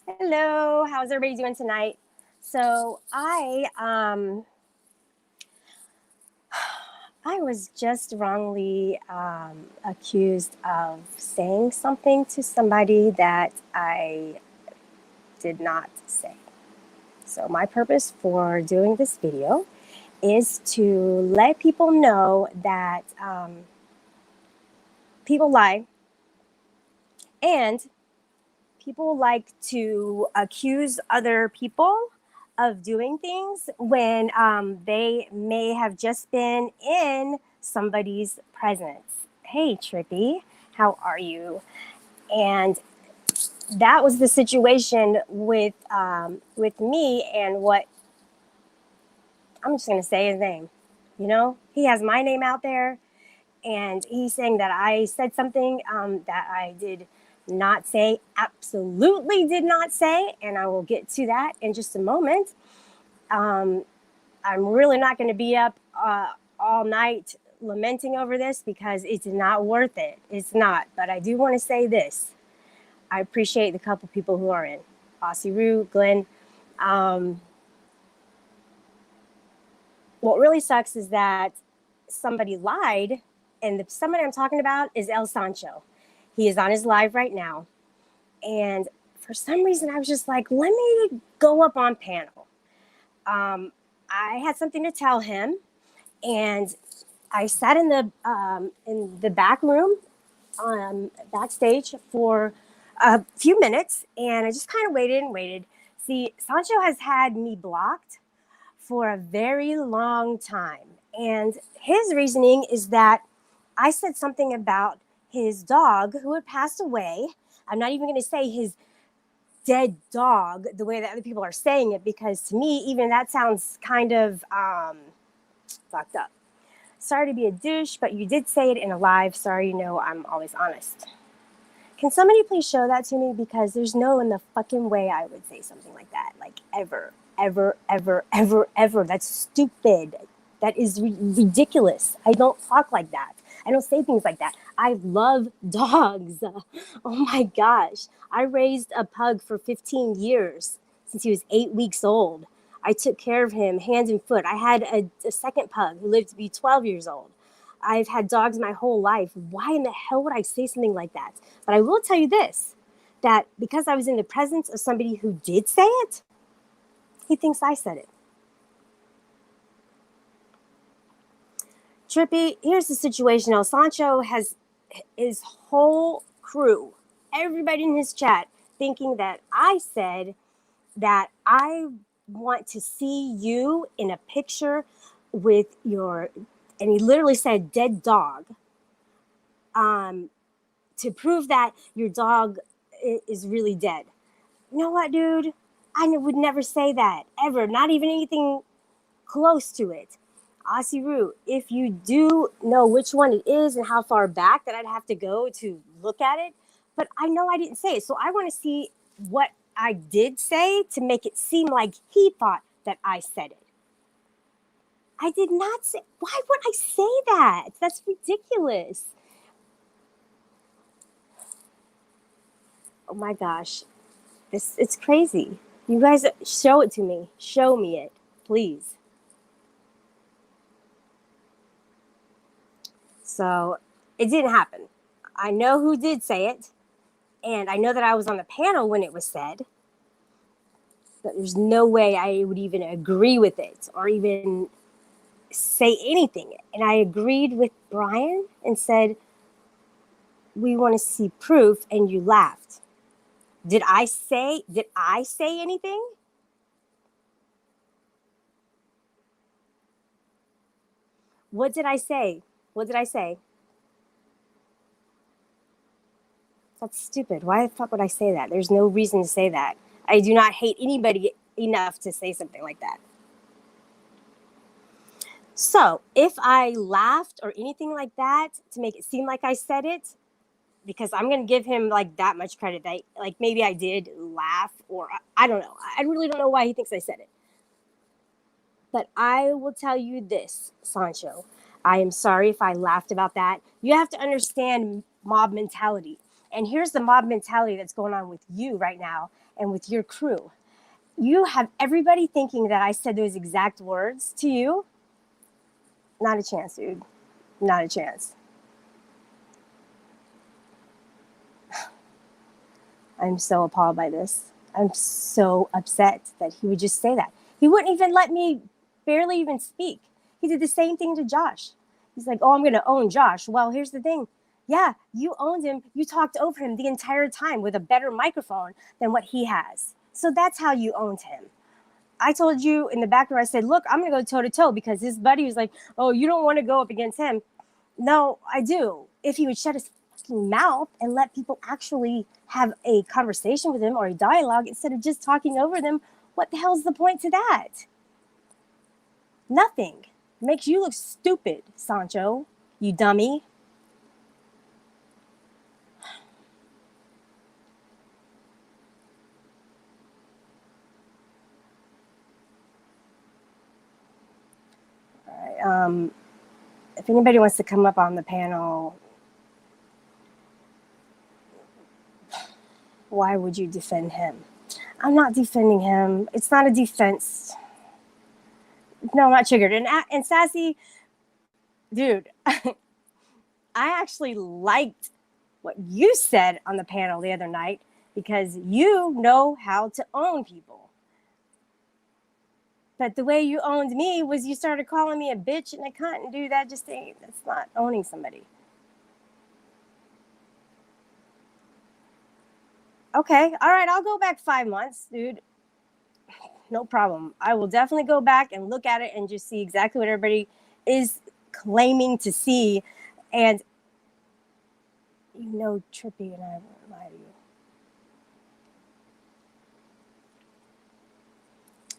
Hello, how's everybody doing tonight? So I was just wrongly accused of saying something to somebody that I did not say. So my purpose for doing this video is to let people know that people lie and people like to accuse other people of doing things when they may have just been in somebody's presence. Hey, Trippy, how are you? And that was the situation with me and what I'm just gonna say his name. You know, he has my name out there, and he's saying that I said something that I did not say, absolutely did not say, and I will get to that in just a moment. Um, I'm really not going to be up all night lamenting over this because it's not worth it. It's not. But I do want to say this. I appreciate the couple people who are in. Aussie Roo, Glenn. Um, what really sucks is that somebody lied, and the somebody I'm talking about is El Sancho. He is on his live right now, and for some reason I was just like, let me go up on panel. I had something to tell him, and I sat in the back room, backstage for a few minutes, and I just kind of waited and waited. See, Sancho has had me blocked for a very long time. And his reasoning is that I said something about his dog who had passed away. I'm not even going to say his dead dog the way that other people are saying it, because to me, even that sounds kind of fucked up. Sorry to be a douche, but you did say it in a live. Sorry, you know I'm always honest. Can somebody please show that to me? Because there's no in the fucking way I would say something like that. Like, ever, ever, ever, ever, ever. That's stupid. That is ridiculous. I don't talk like that. I don't say things like that. I love dogs. Oh my gosh. I raised a pug for 15 years since he was 8 weeks old. I took care of him hand and foot. I had a second pug who lived to be 12 years old. I've had dogs my whole life. Why in the hell would I say something like that? But I will tell you this, that because I was in the presence of somebody who did say it, he thinks I said it. Trippy, here's the situation. El Sancho has his whole crew, everybody in his chat, thinking that I said that I want to see you in a picture with your, and he literally said dead dog, to prove that your dog is really dead. You know what, dude? I would never say that, ever. Not even anything close to it. Aussie Root, if you do know which one it is and how far back that I'd have to go to look at it, but I know I didn't say it. So I want to see what I did say to make it seem like he thought that I said it. I did not say. Why would I say that? That's ridiculous. Oh my gosh. It's crazy. You guys show it to me. Show me it, please. So it didn't happen. I know who did say it, and I know that I was on the panel when it was said, but there's no way I would even agree with it or even say anything. And I agreed with Brian and said, we want to see proof, and you laughed. Did I say anything? What did I say? What did I say? That's stupid. Why the fuck would I say that? There's no reason to say that. I do not hate anybody enough to say something like that. So if I laughed or anything like that to make it seem like I said it, because I'm going to give him like that much credit that like maybe I did laugh, or I don't know. I really don't know why he thinks I said it. But I will tell you this, Sancho. I am sorry if I laughed about that. You have to understand mob mentality. And here's the mob mentality that's going on with you right now and with your crew. You have everybody thinking that I said those exact words to you. Not a chance, dude. Not a chance. I'm so appalled by this. I'm so upset that he would just say that. He wouldn't even let me barely even speak. He did the same thing to Josh. He's like, oh, I'm going to own Josh. Well, here's the thing. Yeah, you owned him. You talked over him the entire time with a better microphone than what he has. So that's how you owned him. I told you in the background, I said, look, I'm going to go toe to toe because his buddy was like, oh, you don't want to go up against him. No, I do. If he would shut his fucking mouth and let people actually have a conversation with him or a dialogue instead of just talking over them, what the hell's the point to that? Nothing. Makes you look stupid, Sancho, you dummy. All right. If anybody wants to come up on the panel, why would you defend him? I'm not defending him. It's not a defense. No, I'm not triggered. And Sassy, dude, I actually liked what you said on the panel the other night because you know how to own people. But the way you owned me was you started calling me a bitch and a cunt, and dude, that's not owning somebody. Okay, all right, I'll go back 5 months, dude. No problem. I will definitely go back and look at it and just see exactly what everybody is claiming to see. And you know, Trippy and I won't lie to you.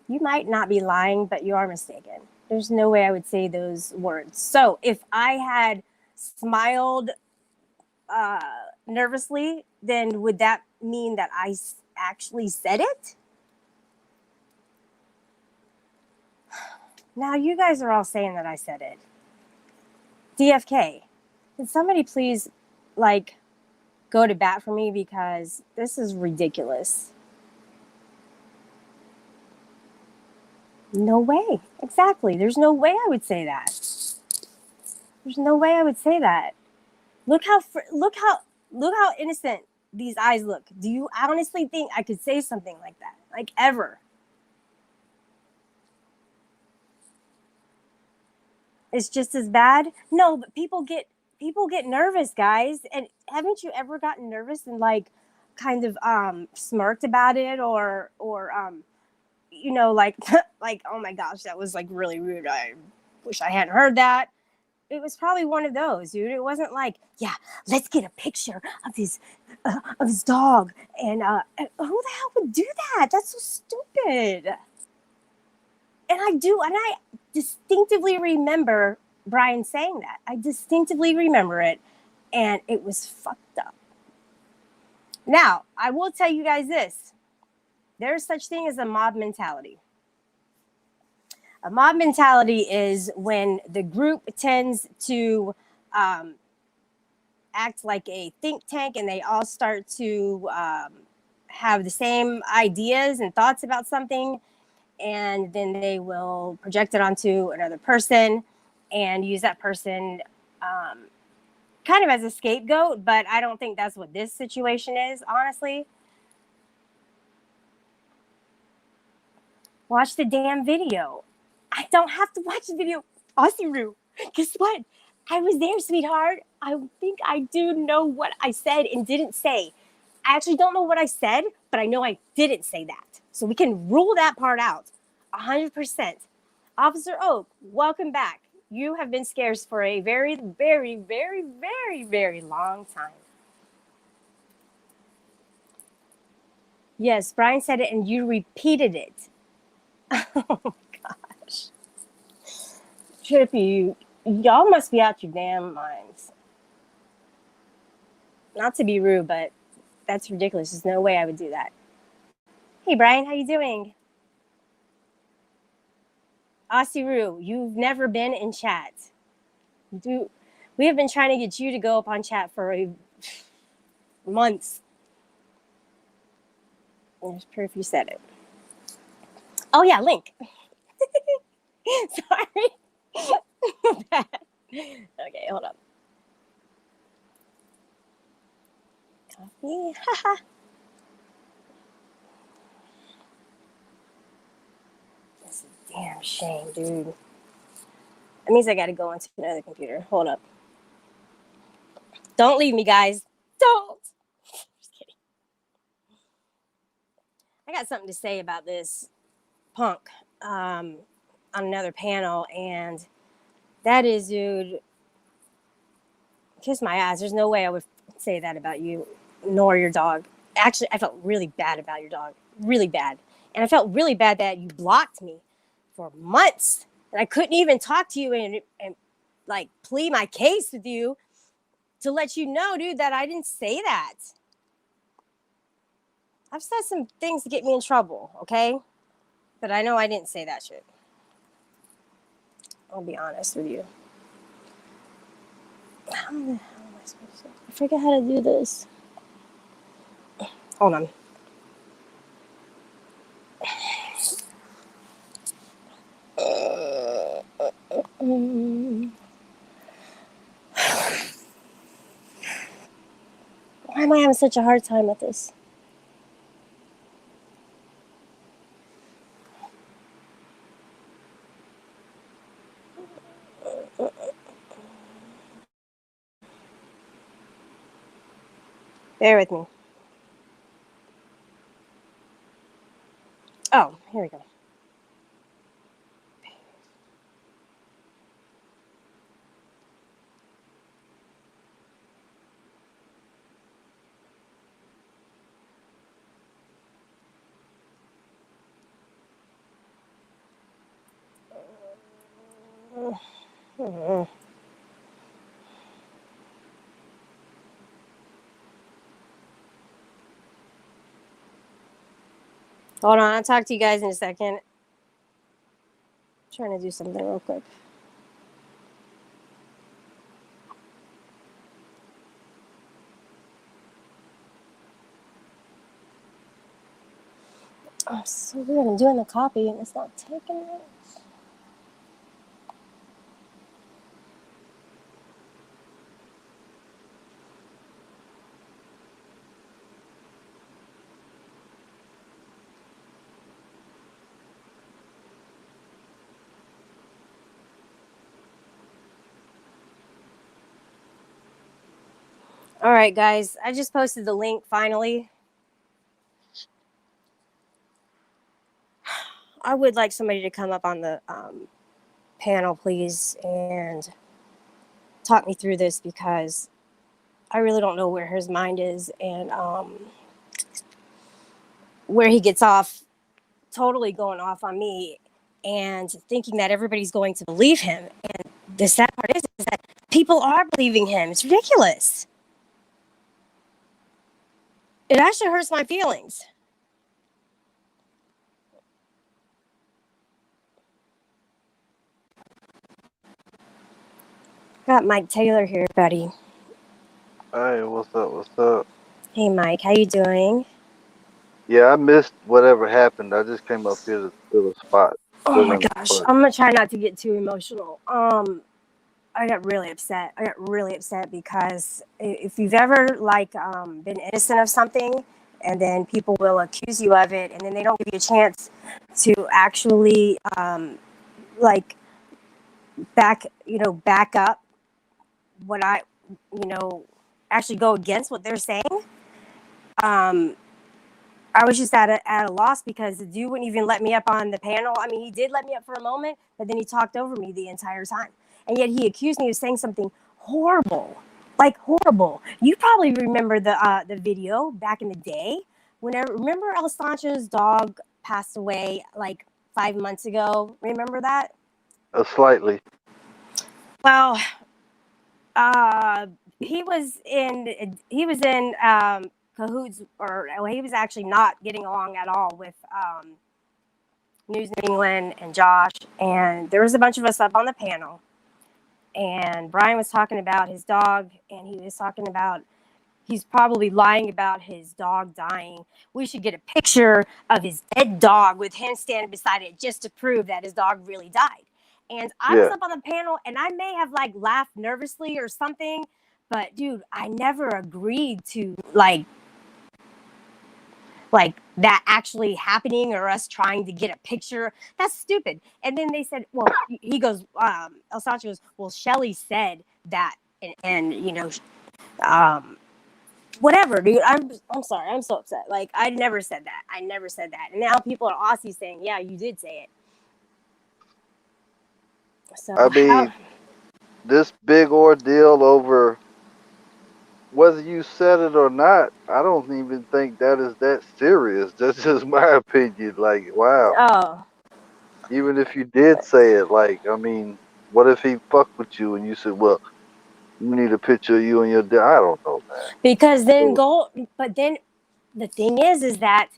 You might not be lying, but you are mistaken. There's no way I would say those words. So if I had smiled nervously, then would that mean that I actually said it? Now you guys are all saying that I said it. DFK, can somebody please go to bat for me because this is ridiculous. No way. Exactly. There's no way I would say that. There's no way I would say that. Look how innocent these eyes look. Do you honestly think I could say something like that? Like ever? It's just as bad? No, but people get nervous, guys. And haven't you ever gotten nervous and kind of smirked about it or like oh my gosh, that was really rude. I wish I hadn't heard that. It was probably one of those, dude. It wasn't like, yeah, let's get a picture of his dog. And who the hell would do that? That's so stupid. And I distinctively remember Brian saying that. I distinctively remember it, and it was fucked up. Now, I will tell you guys this. There's such thing as a mob mentality. A mob mentality is when the group tends to act like a think tank and they all start to have the same ideas and thoughts about something, and then they will project it onto another person and use that person kind of as a scapegoat. But I don't think that's what this situation is, honestly. Watch the damn video. I don't have to watch the video. Aussie Roo, guess what? I was there, sweetheart. I think I do know what I said and didn't say. I actually don't know what I said, but I know I didn't say that. So we can rule that part out 100%. Officer Oak, welcome back. You have been scarce for a very, very, very, very, very long time. Yes, Brian said it and you repeated it. Oh gosh. Trippy, y'all must be out your damn minds. Not to be rude, but that's ridiculous. There's no way I would do that. Hey Brian, how you doing? Asiru, you've never been in chat. We have been trying to get you to go up on chat for months. There's proof you said it. Oh yeah, link. Sorry. Okay, hold up. Coffee. That's a damn shame, dude. That means I gotta go into another computer. Hold up. Don't leave me, guys. Don't. Just kidding. I got something to say about this punk on another panel, and that is, dude, kiss my ass. There's no way I would say that about you, nor your dog. Actually, I felt really bad about your dog. Really bad. And I felt really bad that you blocked me for months. And I couldn't even talk to you and like plead my case with you to let you know, dude, that I didn't say that. I've said some things to get me in trouble, okay? But I know I didn't say that shit. I'll be honest with you. How the hell am I supposed to? I forget how to do this. Hold on. Why am I having such a hard time with this? Bear with me. Oh, here we go. Hold on, I'll talk to you guys in a second. I'm trying to do something real quick. Oh, so weird. I'm doing the copy and it's not taking it. All right, guys. I just posted the link finally. I would like somebody to come up on the panel, please, and talk me through this because I really don't know where his mind is and where he gets off totally going off on me and thinking that everybody's going to believe him. And the sad part is that people are believing him. It's ridiculous. It actually hurts my feelings. Got Mike Taylor here, buddy. Hey, what's up? What's up? Hey, Mike, how you doing? Yeah, I missed whatever happened. I just came up here to fill a spot. Oh Fill my in the gosh, spot. I'm gonna try not to get too emotional. I got really upset. I got really upset because if you've ever been innocent of something, and then people will accuse you of it, and then they don't give you a chance to actually like back up what actually go against what they're saying. Um, I was just at a loss because the dude wouldn't even let me up on the panel. I mean, he did let me up for a moment, but then he talked over me the entire time. And yet he accused me of saying something horrible, like horrible. You probably remember the video back in the day. Remember Alessandro's dog passed away like 5 months ago. Remember that? Slightly. Well, uh, he was in cahoots, or well, he was actually not getting along at all with News New England and Josh, and there was a bunch of us up on the panel, and Brian was talking about his dog, and he was talking about he's probably lying about his dog dying. We should get a picture of his dead dog with him standing beside it just to prove that his dog really died. And I was Yeah. up on the panel and I may have like laughed nervously or something, but dude, I never agreed to like that actually happening or us trying to get a picture. That's stupid. And then they said, well, he goes, El Sancho goes, well, Shelly said that, and you know, um, whatever, dude. I'm sorry. I'm so upset. Like, I never said that. I never said that. And now people are Aussie saying, yeah, you did say it. So, I mean, this big ordeal over whether you said it or not, I don't even think that is that serious. That's just my opinion. Like, wow. oh, Even if you did say it, like, I mean, what if he fucked with you and you said, well, you need a picture of you and your dad? I don't know, man. because then So, but then the thing is that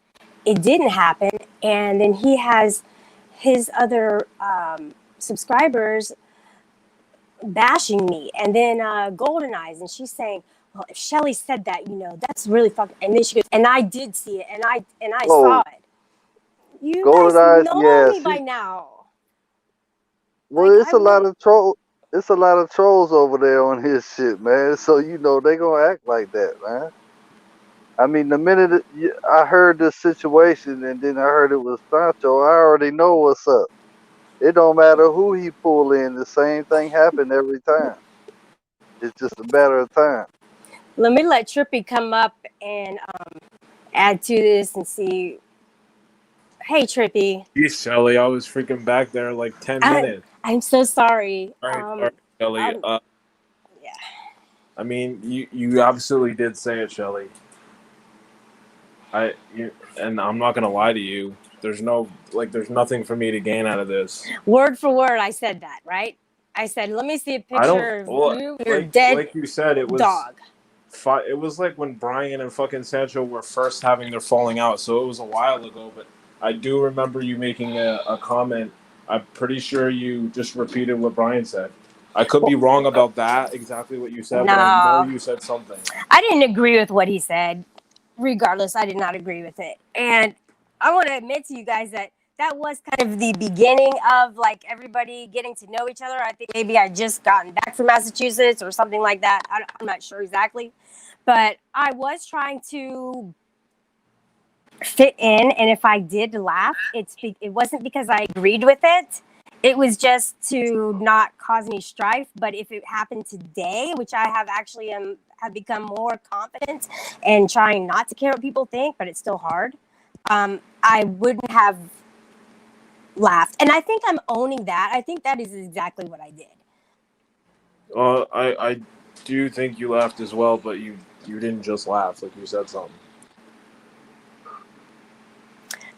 it didn't happen. And then he has his other subscribers bashing me, and then Golden Eyes, and she's saying, "Well, if Shelly said that, you know, that's really fucking." And then she goes, "And I did see it, and I saw oh, it. You Golden guys Eyes, know yeah. me by now. Like Well, it's I a lot wouldn't." of troll. It's a lot of trolls over there on his shit, man. So you know they gonna act like that, man. I mean, the minute I heard this situation and then I heard it was Sancho, I already know what's up. It don't matter who he pull in. The same thing happen every time. It's just a matter of time. Let me let Trippy come up and add to this and see. Hey, Trippy. Jeez, Shelly, I was freaking back there like 10 minutes. I'm so sorry. All right, Shelly. Yeah. I mean, you absolutely did say it, Shelly. And I'm not gonna lie to you. There's nothing for me to gain out of this. Word for word, I said that, right? I said, let me see a I don't. picture of Well, you, your dead like you said, it was. dog. It was like when Brian and fucking Sancho were first having their falling out, so it was a while ago. But I do remember you making a comment. I'm pretty sure you just repeated what Brian said. I could be wrong about that, exactly what you said, but I know No, you said something. I didn't agree with what he said. Regardless, I did not agree with it. And I want to admit to you guys that that was kind of the beginning of like everybody getting to know each other. I think maybe I just gotten back from Massachusetts or something like that. I'm not sure exactly. But I was trying to fit in, and if I did laugh, it wasn't because I agreed with it. It was just to not cause any strife. But if it happened today, which I have actually have become more confident and trying not to care what people think, but it's still hard. I wouldn't have laughed, and I think I'm owning that. I think that is exactly what I did. I do think you laughed as well, but you didn't just laugh. Like you said something.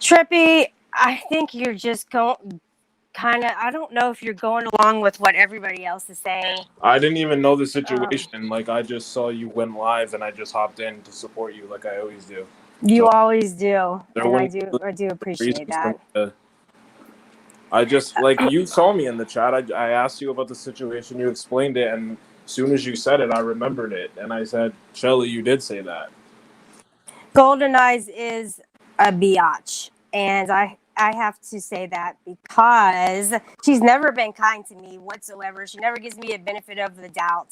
Trippy, I think you're just going kind of. I don't know if you're going along with what everybody else is saying. I didn't even know the situation. Like I just saw you went live, and I just hopped in to support you, like I always do. You So always do, there and wouldn't I do be appreciate reasons for that. me to. I just like you saw me in the chat. I asked you about the situation. You explained it, and as soon as you said it, I remembered it, and I said, "Shelly, you did say that." Golden Eyes is a biatch, and I have to say that because she's never been kind to me whatsoever. She never gives me a benefit of the doubt,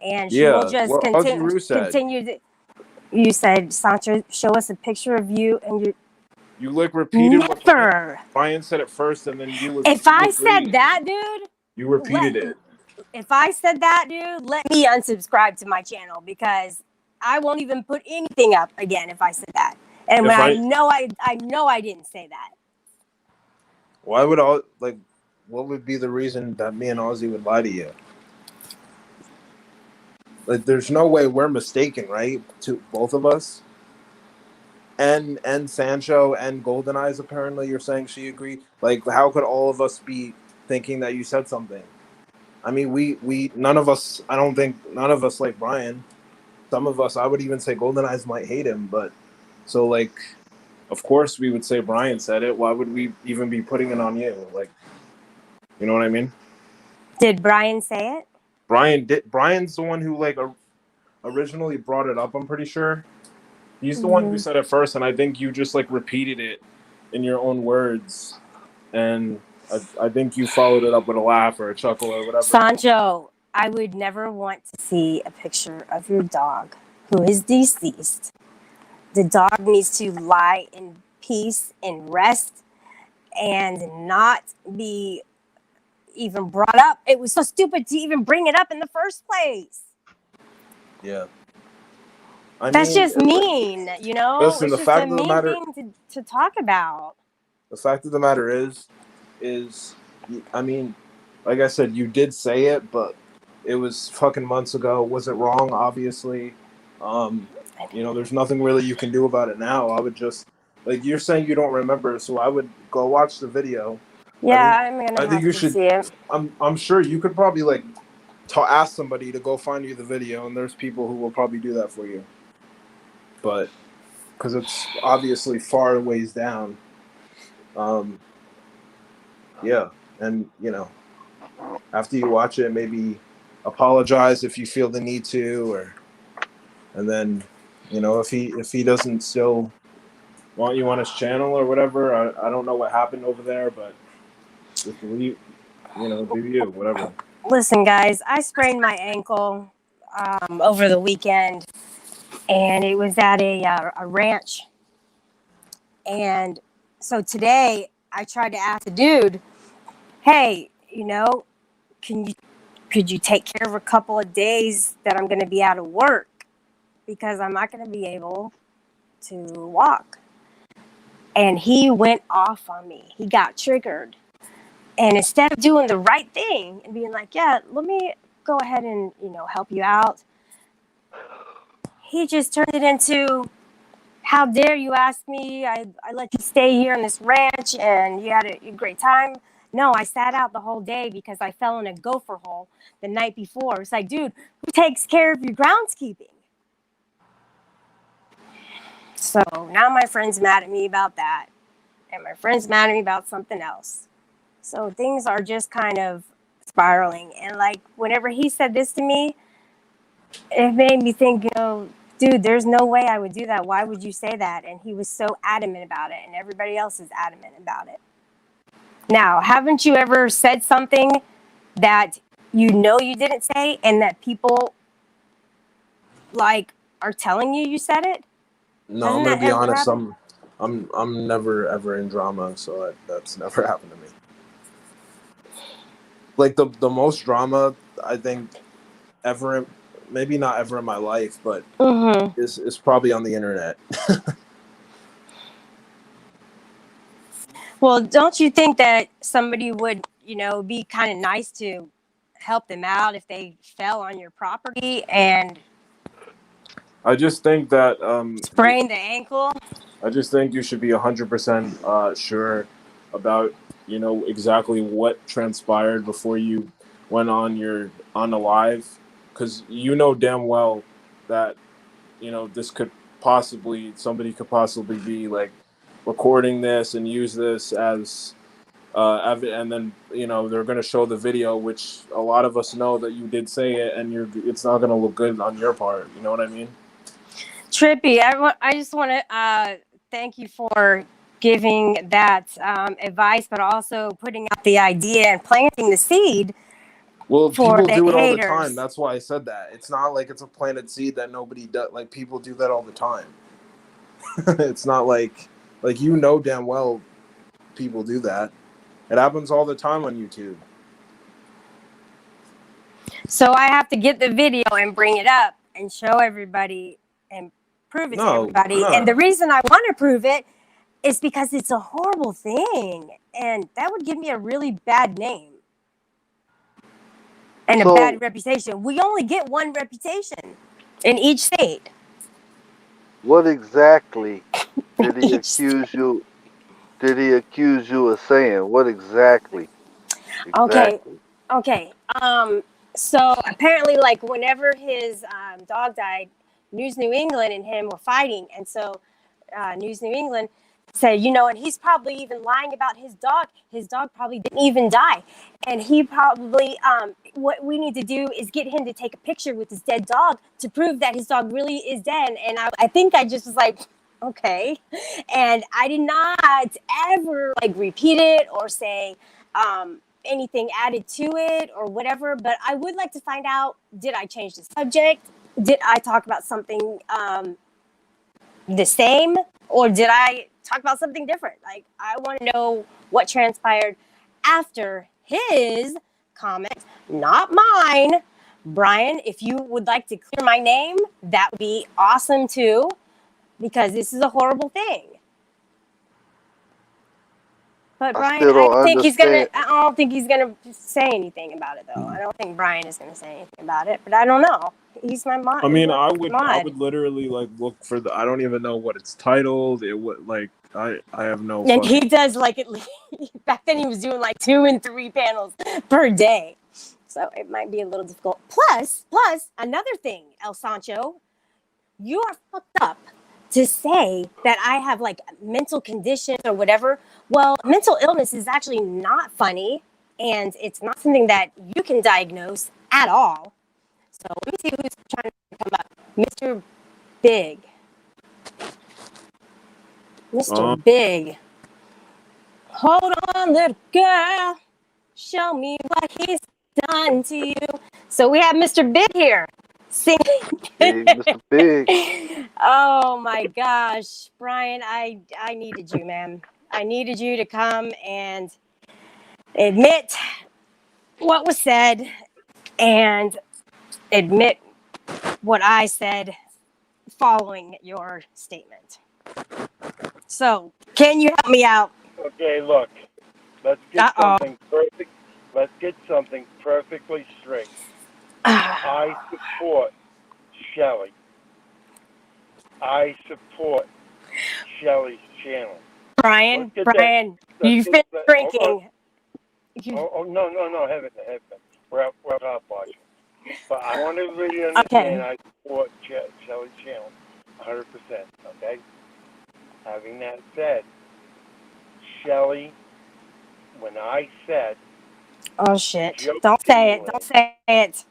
and she will Yeah. just What Ozzy Roo said. continue. You said, Sancho, show us a picture of you and you. You like repeated what Never. Brian said it first, and then you If I said agreed. that, dude, You repeated it. if I said that, dude, let me unsubscribe to my channel because I won't even put anything up again if I said that. And when I know I didn't say that. Why would what would be the reason that me and Ozzy would lie to you? Like, there's no way we're mistaken, right? To both of us. And Sancho and Golden Eyes, apparently you're saying she agreed. Like, how could all of us be thinking that you said something? I mean, we none of us. I don't think none of us like Brian. Some of us, I would even say Golden Eyes might hate him, but so like, of course we would say Brian said it. Why would we even be putting it on you? Like, you know what I mean? Did Brian say it? Brian's the one who like originally brought it up. I'm pretty sure he's the one who Mhm. said it first, and I think you just like repeated it in your own words, and I think you followed it up with a laugh or a chuckle or whatever. Sancho, I would never want to see a picture of your dog who is deceased. The dog needs to lie in peace and rest and not be even brought up. It was so stupid to even bring it up in the first place. Yeah, I That's mean, just mean, you know? listen. It's just a mean thing to talk about. The fact of the matter is, I mean, like I said, you did say it, but it was fucking months ago. Was it wrong? Obviously, um, there's nothing really you can do about it now. I would just like you're saying you don't remember, so I would go watch the video. I Yeah, think I'm gonna I think have you to should. see it. I'm sure you could probably like ask somebody to go find you the video, and there's people who will probably do that for you. But because it's obviously far ways down. Um, yeah, and after you watch it, maybe apologize if you feel the need to, and then if he doesn't still want you on his channel or whatever, I don't know what happened over there, but just leave, do you, whatever. Listen, guys, I sprained my ankle over the weekend, and it was at a ranch. And so today, I tried to ask the dude, "Hey, can you could you take care of a couple of days that I'm going to be out of work because I'm not going to be able to walk?" And he went off on me. He got triggered. And instead of doing the right thing and being like, "Yeah, let me go ahead and, help you out," he just turned it into, "How dare you ask me? I let you stay here on this ranch and you had a great time." No, I sat out the whole day because I fell in a gopher hole the night before. It's like, dude, who takes care of your groundskeeping? So now my friend's mad at me about that. And my friend's mad at me about something else. So things are just kind of spiraling. And like whenever he said this to me, it made me think, dude, there's no way I would do that. Why would you say that? And he was so adamant about it, and everybody else is adamant about it. Now, haven't you ever said something that you didn't say, and that people like are telling you said it? No, I'm Hasn't gonna that be ever honest. happened? I'm never ever in drama, so that's never happened to me. Like the most drama I think ever, maybe not ever in my life, but Mm-hmm. is probably on the internet. Well, don't you think that somebody would, be kind of nice to help them out if they fell on your property and I just think that sprained the ankle? I just think you should be 100% sure about exactly what transpired before you went on a live, because damn well that this could somebody could possibly be like recording this and use this as and then they're going to show the video, which a lot of us know that you did say it, and it's not going to look good on your part. You know what I mean? Trippy, I just want to thank you for giving that advice, but also putting out the idea and planting the seed Well, for people the do it all the time. haters. That's why I said that. It's not like it's a planted seed that nobody does. Like, people do that all the time. It's not like damn well people do that. It happens all the time on YouTube. So I have to get the video and bring it up and show everybody and prove it to No, everybody. And the no. reason I want to prove it is because it's a horrible thing. And that would give me a really bad name and a So bad reputation. We only get one reputation in each state. what exactly did he Each state. accuse you? Did he accuse you of saying? What exactly? Okay. Exactly. Okay. So apparently, like, whenever his dog died, News New England and him were fighting. And so News New England, said, and he's probably even lying about his dog. His dog probably didn't even die. And he probably, what we need to do is get him to take a picture with his dead dog to prove that his dog really is dead. And I think I just was like, okay. And I did not ever like repeat it or say anything added to it or whatever. But I would like to find out, did I change the subject? Did I talk about something the same, or did I talk about something different? Like, I want to know what transpired after his comment, not mine. Brian, if you would like to clear my name, that would be awesome too, because this is a horrible thing. But I Brian, still I don't don't think he's gonna. understand. I don't think he's gonna say anything about it, though. I don't think Brian is gonna say anything about it. But I don't know. He's my mod. I mean, I mod. would literally like look for the. I don't even know what it's titled. It would like I have no. And he Fucking, does like at least back then he was doing like 2 and 3 panels per day, so it might be a little difficult. Plus another thing, El Sancho, you are fucked up to say that I have like mental conditions or whatever. Well, mental illness is actually not funny, and it's not something that you can diagnose at all. So let me see who's trying to come up. Mr. Big. Mr. Big. Hold on, little girl. Show me what he's done to you. So we have Mr. Big here singing. Big Mr. Big. Oh my gosh, Brian, I needed you, man. I needed you to come and admit what was said and admit what I said following your statement. So, can you help me out? Okay, look. Let's get something perfect. Let's get something perfectly straight. I support Shelly. I support Shelly's channel. Brian, you finished drinking. No, heaven. We're out top watching. But I want everybody to understand I support Shelly's channel 100%, okay? Having that said, Shelly, when I said... Oh, shit. Don't say it. Don't say it.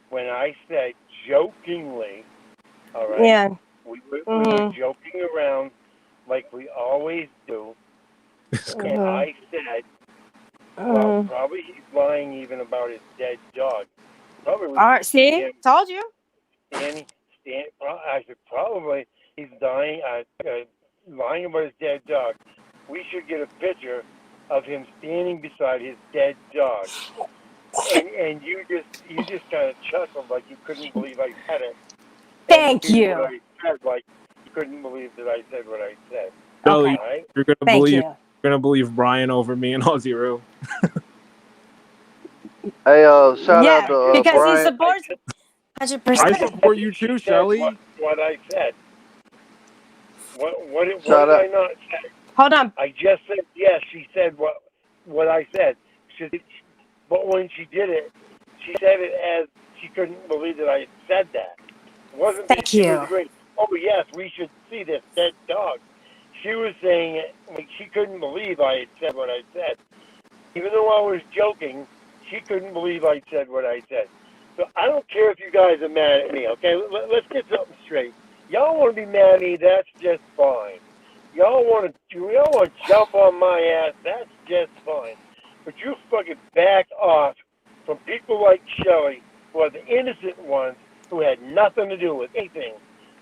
When I said jokingly, all right? Yeah. We were joking around like we always do. And I said, well, probably he's lying even about his dead dog. Probably. All right, see? Told you. I said, probably he's lying about his dead dog. We should get a picture of him standing beside his dead dog. And you just kind of chuckled like you couldn't believe I said it. Thank you. What I said, like you couldn't believe that I said what I said. Shelly, right? you're gonna believe Brian over me and Aussie Roo. Hey, shout out to because Brian. he supports 100%. I support you too, Shelly. What I said. What did I not say? Hold on. I just said yes. She said what I said. But when she did it, she said it as she couldn't believe that I had said that. It wasn't that she was agreeing. Oh yes, we should see this dead dog. She was saying it like she couldn't believe I had said what I said. Even though I was joking, she couldn't believe I said what I said. So I don't care if you guys are mad at me, okay? Let's get something straight. Y'all want to be mad at me, that's just fine. Y'all want to jump on my ass, that's just fine. But you fucking back off from people like Shelly, who are the innocent ones who had nothing to do with anything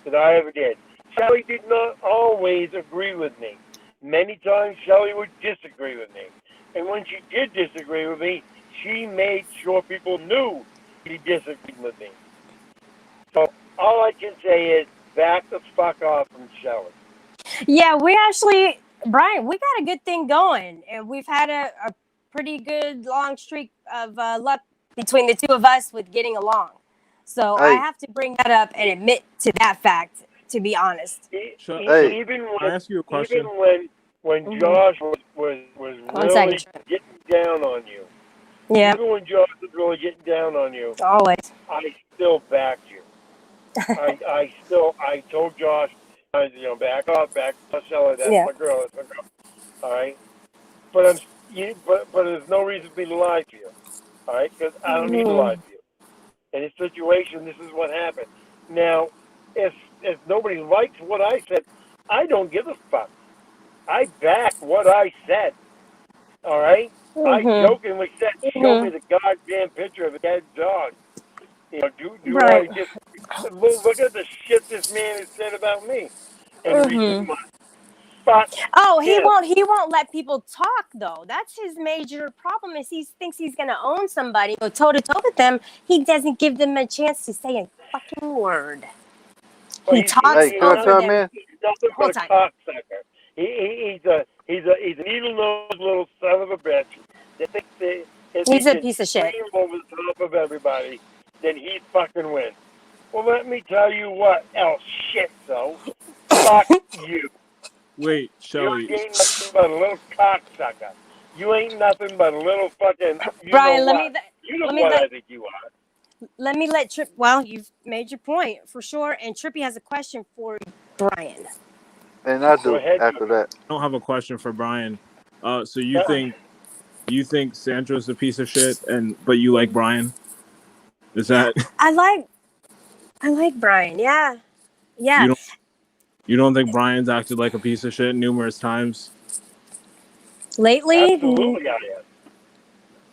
that I ever did. Shelly did not always agree with me. Many times Shelly would disagree with me. And when she did disagree with me, she made sure people knew she disagreed with me. So all I can say is back the fuck off from Shelly. Yeah, we actually, Brian, we got a good thing going. And we've had a pretty good long streak of luck between the two of us with getting along. So I have to bring that up and admit to that fact, to be honest. Even when, I ask you a question? Even when Josh was really getting down on you. Yeah. Even when Josh was really getting down on you. Always. I still backed you. I told Josh, back off, Shelly. That's Yeah. my girl. That's my girl. All right. But but there's no reason for me to lie to you. All right, because I don't need to lie to you. In this situation, this is what happened. Now, if nobody likes what I said, I don't give a fuck. I back what I said. All right. I jokingly said, "Show me the goddamn picture of a dead dog." Do I Right. just look at the shit this man has said about me? And the reason why, fuck Oh, him. he won't let people talk though. That's his major problem is he thinks he's gonna own somebody, go toe to toe with them. He doesn't give them a chance to say a fucking word. Well, He talks Hey, can I over chime them in? He's nothing the whole but a time. cocksucker. He's a needle-nosed little son of a bitch that thinks that if he He's a can piece of shit. scream over the top of everybody, then he fucking wins. Well, let me tell you what else shit, so fuck you. Wait, You Shelly. ain't nothing but a little cocksucker. You ain't nothing but a little fucking, you Brian, know what? You know what I think you are. let me let Trip. Well, you've made your point for sure. And Trippy has a question for Brian. And I Go do ahead. after that. I don't have a question for Brian. So you think Sandra's a piece of shit, but you like Brian? Is that I like Brian. Yeah, yeah. you don't think Brian's acted like a piece of shit numerous times? Lately, Absolutely, I am.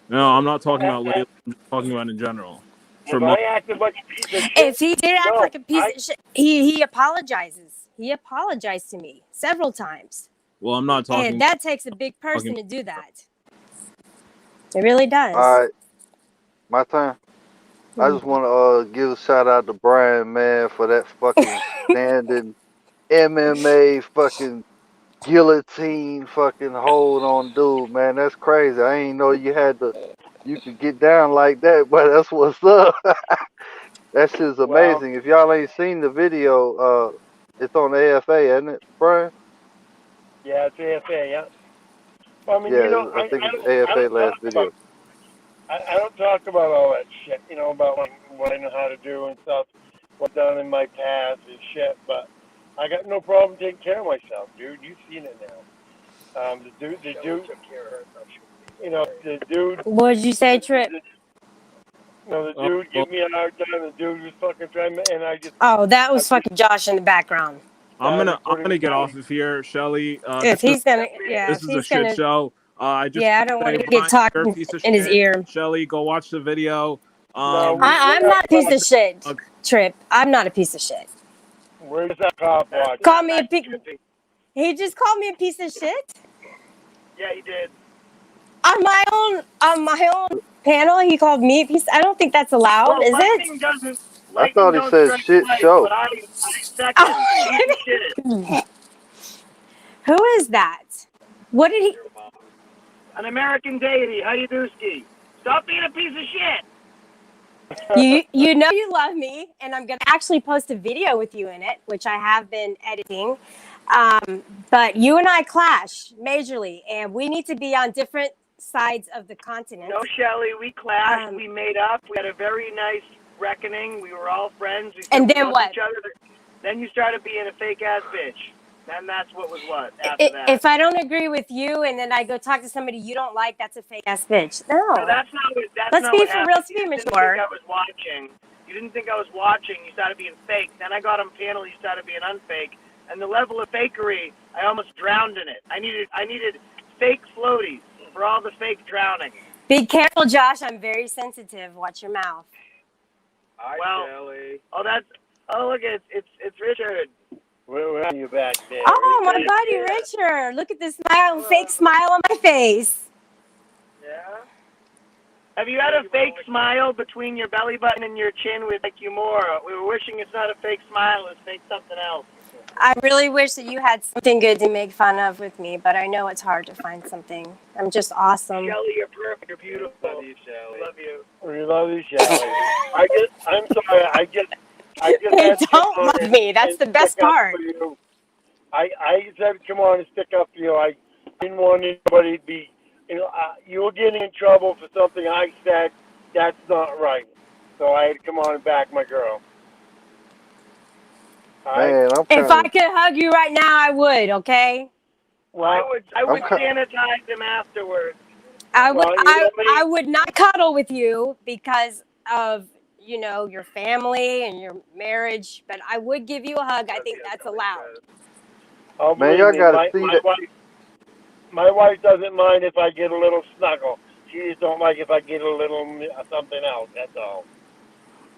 No, I'm not talking about lately. I'm just talking about in general. If I acted like a piece of shit, if he did act no, like a piece of shit, he apologizes. He apologized to me several times. Well, I'm not talking. And that takes a big person to do that. It really does. All right, my turn. I just want to give a shout out to Brian, man, for that fucking standing MMA fucking guillotine fucking hold on dude, man. That's crazy. I ain't know you could get down like that, but that's what's up. That shit's amazing. If y'all ain't seen the video, it's on AFA, isn't it, Brian? Yeah, it's AFA, yeah. Well, I mean, Yeah, I think it's AFA last video. I don't talk about all that shit, about what I know how to do and stuff, what's done in my past and shit, but I got no problem taking care of myself, dude. You've seen it now. The dude, the dude. What did you say, Trip? The dude gave me a hard time. The dude was fucking trying, and I just. Oh, that was fucking Josh in the background. I'm gonna get off of here, Shelly. If he's gonna, this is a shit show. I don't want to Brian, get talked you're a piece of in his shit. ear. Shelly, go watch the video. I'm not a piece of shit, Trip. I'm not a piece of shit. Where's that cop watch? Call me He just called me a piece of shit. Yeah, he did. On my own panel, he called me a piece. I don't think that's allowed, is it? I thought he said shit show. Who is that? What did he? An American deity. How you do, Ski? Stop being a piece of shit. You know you love me, and I'm gonna actually post a video with you in it, which I have been editing. But you and I clash majorly, and we need to be on different sides of the continent. No, Shelly, we clashed. We made up. We had a very nice reckoning. We were all friends. And then what? Each other. Then you started being a fake ass bitch. Then that's what was what after that. If I don't agree with you, and then I go talk to somebody you don't like, that's a fake ass bitch. No, that's not what. Let's be for real. Let's be mature. I was watching. You didn't think I was watching. You started being fake. Then I got on panel. You started being unfake. And the level of fakery, I almost drowned in it. I needed fake floaties for all the fake drowning. Be careful, Josh. I'm very sensitive. Watch your mouth. Look, it's Richard. Where are you back there? Oh, my buddy Richard. Look at this smile, fake smile on my face. Yeah. Have you had a fake smile between your belly button and your chin with like Humora? We were wishing it's not a fake smile, it's fake something else. I really wish that you had something good to make fun of with me, but I know it's hard to find something. I'm just awesome. Shelly, you're perfect. You're beautiful. Love you, Shelly. Love you. We love you, Shelly. I'm sorry. I just They don't love me. That's the best part. I said, come on and stick up for you. I didn't want anybody to be, you were getting in trouble for something I said. That's not right. So I had to come on and back my girl. All right. Man, I'm If kind I of. could hug you right now, I would. Okay. Well, I would I'm sanitize him afterwards. I would. well, you know I me. would not cuddle with you because of your family and your marriage, but I would give you a hug. I think that's allowed. Oh, Man, believe y'all me, gotta see that. my wife doesn't mind if I get a little snuggle. She just don't like if I get a little something else. That's all.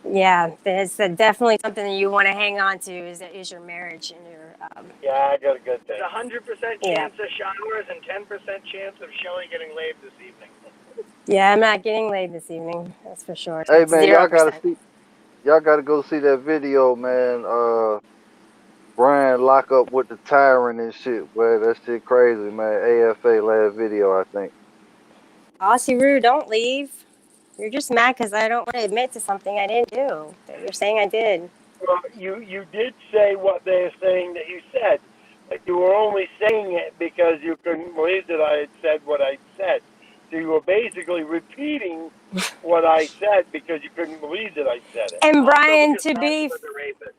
Yeah, it's definitely something that you want to hang on to is your marriage and your Yeah, I got a good There's thing. 100% yeah. chance of showers and 10% chance of Shelly getting laid this evening. Yeah, I'm not getting laid this evening. That's for sure. Hey, man, y'all gotta 0%. see. Y'all gotta go see that video, man. Brian lock up with the tyrant and shit. Boy, that shit crazy, man. AFA last video, I think. Aussie Roo, don't leave. You're just mad because I don't want to admit to something I didn't do that you're saying I did. Well, you did say what they're saying that you said, but you were only saying it because you couldn't believe that I had said what I said. So you were basically repeating what I said because you couldn't believe that I said it. And Also Brian, because Sasha was a rapist.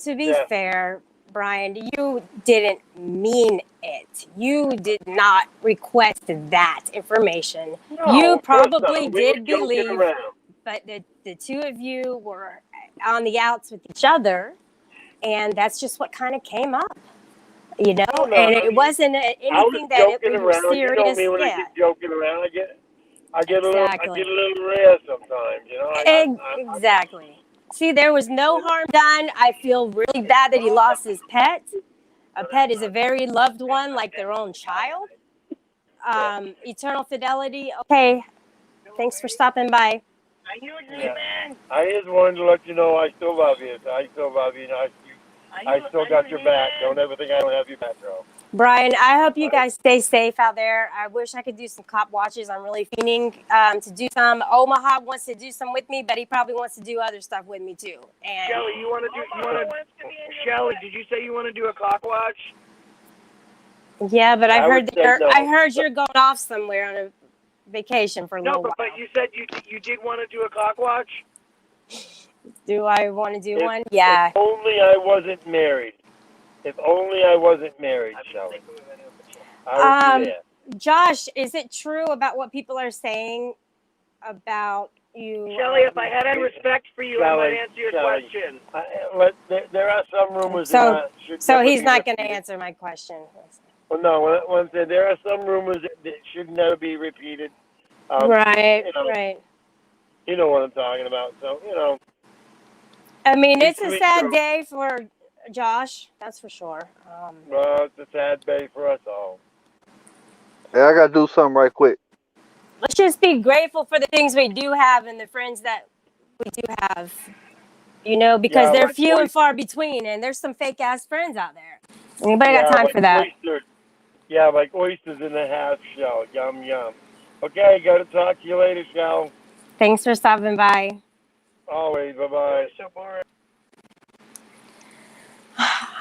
to be Yeah. fair, Brian, you didn't mean it. You did not request that information. No, You of course not. probably We were did joking believe, around. but the two of you were on the outs with each other, and that's just what kind of came up, No, no. and it wasn't I was anything that joking we were around. You know serious. me when I Yeah, get joking around. I get a exactly. little rare sometimes. You know. Exactly. See, there was no harm done. I feel really bad that he lost his pet. A pet is a very loved one, like their own child. Eternal fidelity. Okay, thanks for stopping by. Are you a Yeah. man? I just wanted to let you know I still love you. I still love you. I still got your back. Don't ever think I don't have your back, girl. Brian, I hope you guys stay safe out there. I wish I could do some cop watches. I'm really fiending to do some. Omaha wants to do some with me, but he probably wants to do other stuff with me too. And Shelly, Shelly, did you say you want to do a clock watch? yeah, but I would heard say no. I heard you're going off somewhere on a vacation for a No, little but while. you said you did want to do a clock watch. Do I want to do one? If Yeah. only I wasn't married. If only I wasn't married, Shelly. I would be there. Josh, is it true about what people are saying about you? Shelly, if I had any respect for you, I might answer your Shelly. question. There are some rumors So- that should So never he's be not going to repeated. answer my question. Well, no, when I said there are some rumors that should never be repeated. Right, You know, right. you know what I'm talking about. So, you know. I mean, it's a Please sad don't. day for Josh, that's for sure. Well, it's a sad day for us all. Hey, I gotta do something right quick. Let's just be grateful for the things we do have and the friends that we do have, because Yeah, they're like few and far between, and there's some fake ass friends out there. Anybody got Yeah, time like for that? oysters. Yeah, like oysters in a half shell. Yum, yum. Okay, got to talk to you later, Shell. Thanks for stopping by. Always. Bye-bye. So boring.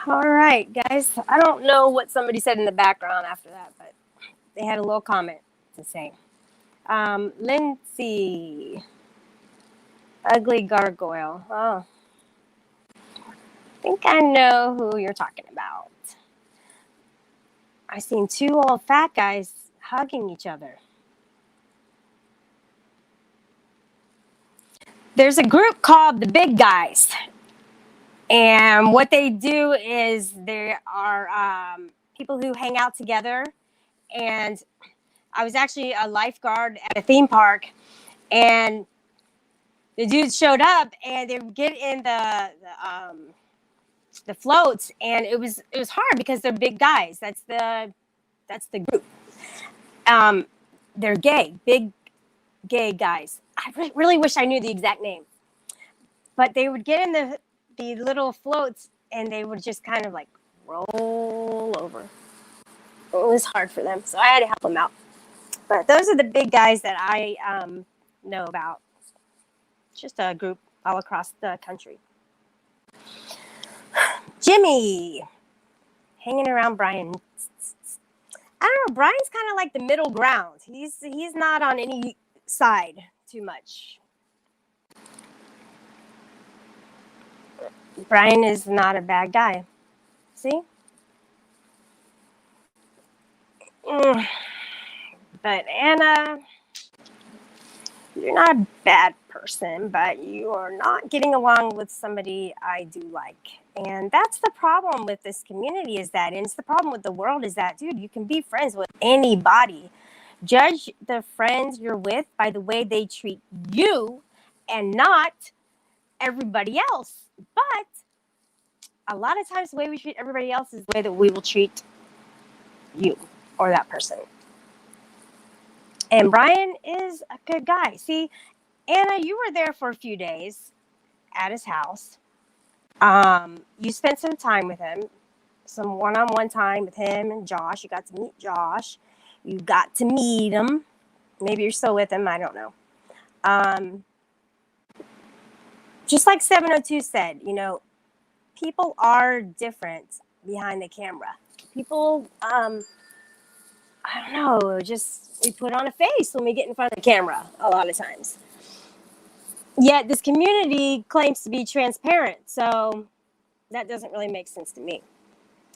All right, guys. I don't know what somebody said in the background after that, but they had a little comment to say. Lindsay. Ugly gargoyle. Oh. I think I know who you're talking about. I seen two old fat guys hugging each other. There's a group called the Big Guys. And what they do is there are people who hang out together. And I was actually a lifeguard at a theme park. And the dudes showed up and they would get in the floats. And it was hard because they're big guys. That's the group. They're gay, big gay guys. I really wish I knew the exact name. But they would get in the little floats and they would just kind of like roll over. It was hard for them, so I had to help them out. But those are the big guys that I know about. It's just a group all across the country. Jimmy, hanging around Brian. I don't know. Brian's kind of like the middle ground. He's not on any side too much. Brian is not a bad guy. See? But Anna, you're not a bad person, but you are not getting along with somebody I do like. And that's the problem with this community is that, and it's the problem with the world is that, dude, you can be friends with anybody. Judge the friends you're with by the way they treat you and not everybody else. But a lot of times the way we treat everybody else is the way that we will treat you or that person. And Brian is a good guy. See, Anna, you were there for a few days at his house. You spent some time with him, some one-on-one time with him and Josh. You got to meet Josh. You got to meet him. Maybe you're still with him. I don't know. Just like 702 said, you know, people are different behind the camera. People, I don't know, just we put on a face when we get in front of the camera a lot of times. Yet this community claims to be transparent, so that doesn't really make sense to me.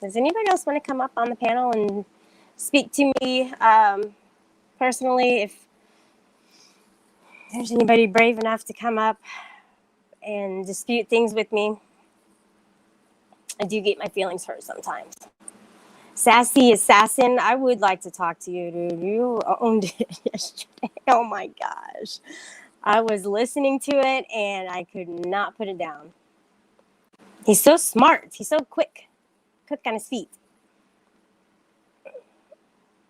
Does anybody else want to come up on the panel and speak to me personally? If there's anybody brave enough to come up and dispute things with me, I do get my feelings hurt sometimes. Sassy Assassin, I would like to talk to you, dude. You owned it yesterday. Oh my gosh. I was listening to it and I could not put it down. He's so smart. He's so quick on his feet.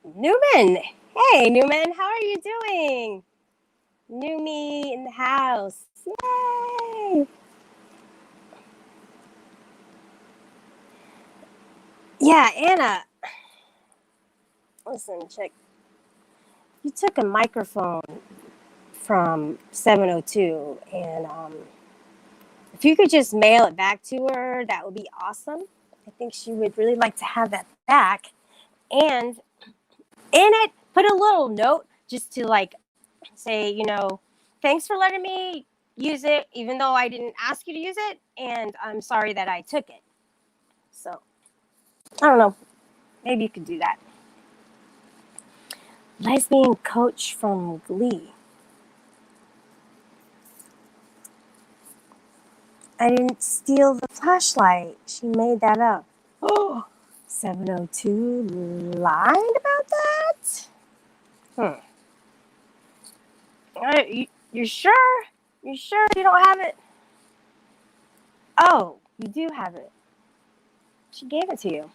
Newman. Hey, Newman. How are you doing? New me in the house. Yay. Yeah, Anna. Listen, chick. You took a microphone from 702 and if you could just mail it back to her, that would be awesome. I think she would really like to have that back. And in it, put a little note just to like say, you know, thanks for letting me use it, even though I didn't ask you to use it. And I'm sorry that I took it. So, I don't know. Maybe you could do that. Lesbian coach from Glee. I didn't steal the flashlight. She made that up. Oh, 702 lied about that? You sure? You sure you don't have it? Oh, you do have it. She gave it to you.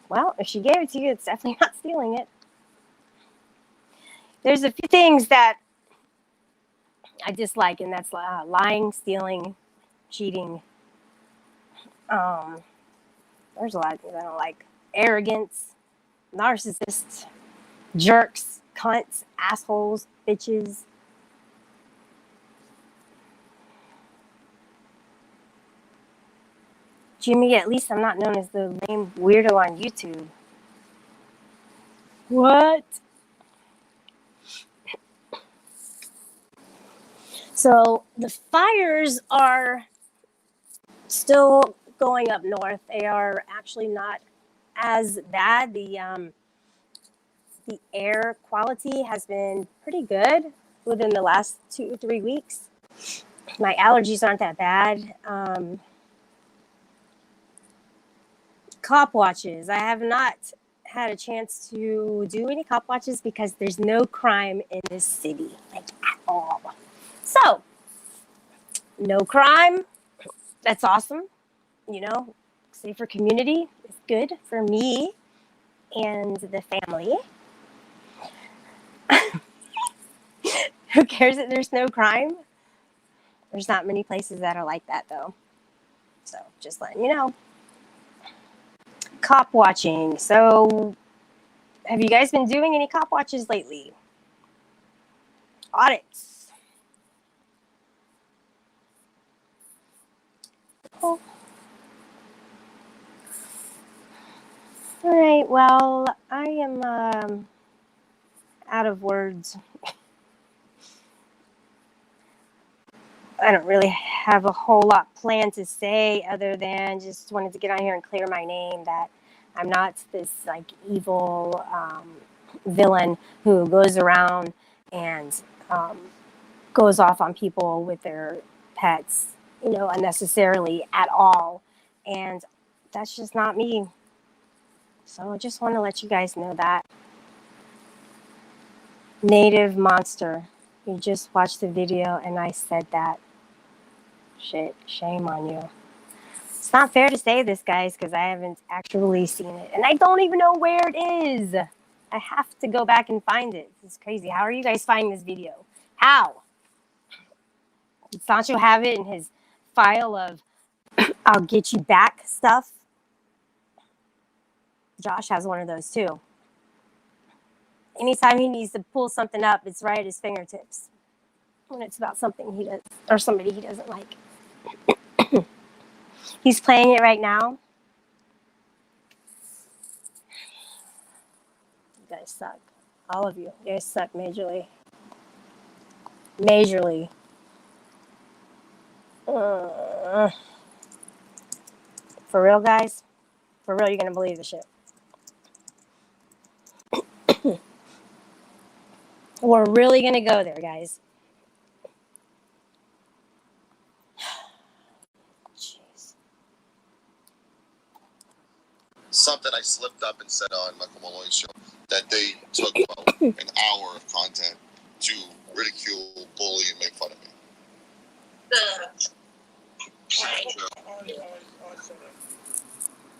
Well, if she gave it to you, it's definitely not stealing it. There's a few things that I dislike, and that's lying, stealing, cheating. There's a lot of things I don't like. Arrogance, narcissists, jerks, cunts, assholes, bitches. Jimmy, at least I'm not known as the lame weirdo on YouTube. What? So the fires are still going up north. They are actually not as bad. The air quality has been pretty good within the last 2 or 3 weeks. My allergies aren't that bad. Cop watches. I have not had a chance to do any cop watches because there's no crime in this city, like at all. So, no crime. That's awesome. You know, safer community is good for me and the family. Who cares that there's no crime? There's not many places that are like that, though. So, just letting you know. Cop watching. So, have you guys been doing any cop watches lately? Audits. Cool. All right. Well, I am out of words. I don't really have a whole lot planned to say other than just wanted to get on here and clear my name that I'm not this like evil villain who goes around and goes off on people with their pets, you know, unnecessarily at all. And that's just not me. So I just want to let you guys know that. Native Monster. You just watched the video and I said that. Shit, shame on you. It's not fair to say this, guys, because I haven't actually seen it. And I don't even know where it is. I have to go back and find it. It's crazy. How are you guys finding this video? How? Did Sancho have it in his file of I'll get you back stuff? Josh has one of those too. Anytime he needs to pull something up, it's right at his fingertips. When it's about something he does or somebody he doesn't like. He's playing it right now. You guys suck. All of you. You guys suck majorly. Majorly. For real, guys? For real, you're going to believe this shit. We're really going to go there, guys. Jeez. Something I slipped up and said on Michael Malloy's show that they took about an hour of content to ridicule, bully, and make fun of me.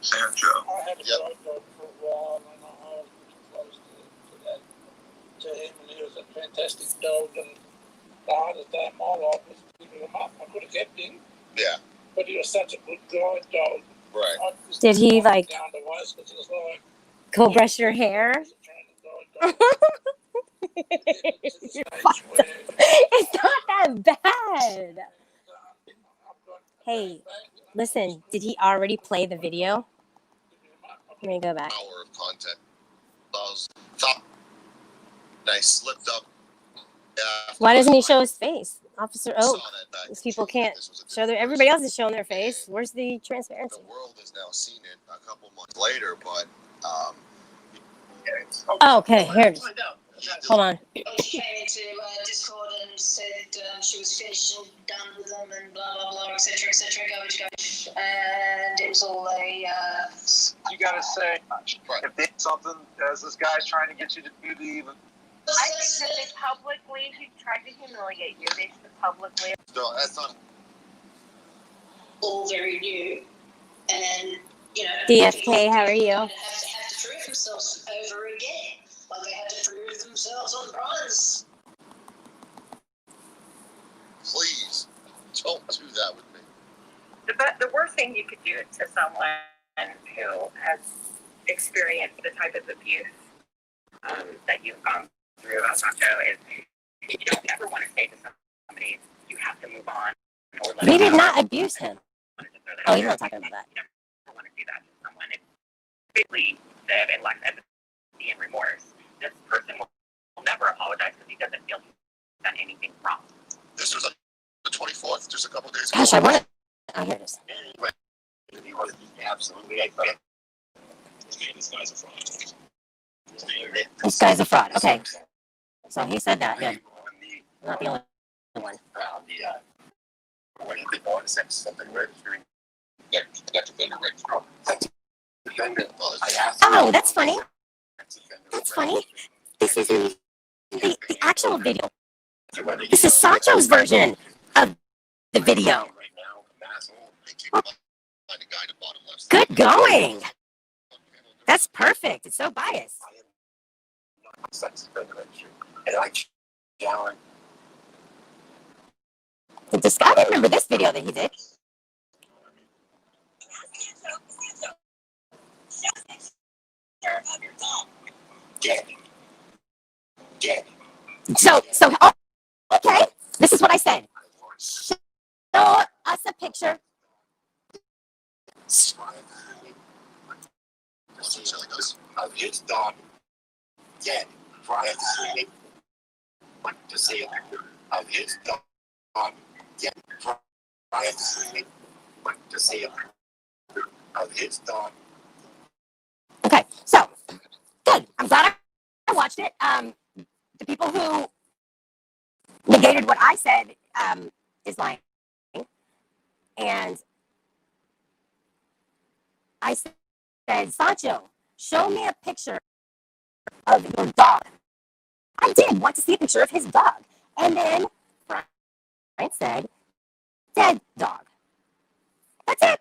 Sancho. I had a Yep. guard dog for a while, and I was close to him, and he was a fantastic dog, and the hardest day of my life was picking him up. I could have kept him, Yeah, but he was such a good guide dog. right. Did he, like, down to us, 'cause it was like, go brush your hair? he was a training guide dog. You're fucked up. It's not that bad. Hey, listen, did he already play the video? Let me go back. Hour of content. I was thought I slipped up. Why doesn't he show his face? Officer Saw Oak. that back These in people June, can't this was a show their. different Everybody else person. is showing their face. Where's the transparency? The world has now seen it a couple months later, but Oh, okay, here it is. Hold on. She came into Discord and said she was finished and done with them and blah blah blah, etc. etc. Garbage. And it was all a. You gotta say, right. if there's something, as this guy's trying to get you to do the even. I think that they publicly tried to humiliate you. They should publicly. No, that's not. All very new, and you know. DFK, how are you? Have to prove themselves over again, like they had to prove themselves on Brian's. Please don't do that with me. The worst thing you could do to someone who has experienced the type of abuse that you've gone through, Sancho, is you don't ever want to say to somebody, you have to move on. Or let We them did go. not abuse him. Oh, you're not talking about that. You don't want to do that to someone. It's basically said and lacks empathy and remorse. This person will never apologize because he doesn't feel he's done anything wrong. This was the 24th, just a couple days ago. Gosh, I want it. Oh, here it is. He was absolutely like, this guy's a fraud. This guy's a fraud. Okay. So he said that. Good. Not the only one. When they want to send something registering, that's offender registry. Oh, that's funny. That's funny. This isn't the actual video. This is Sancho's version of the video. Good going. That's perfect. It's so biased. I remember this video that he did. So, oh, okay. This is what I said. Show us a picture. Of his dog dead prior to see a picture of his dog dead to see a of his dog. Okay, so good. I'm glad I watched it. The people who negated what I said is lying, and I said, Sancho, show me a picture of your dog. I did want to see a picture of his dog, and then Brian said, dead dog. That's it.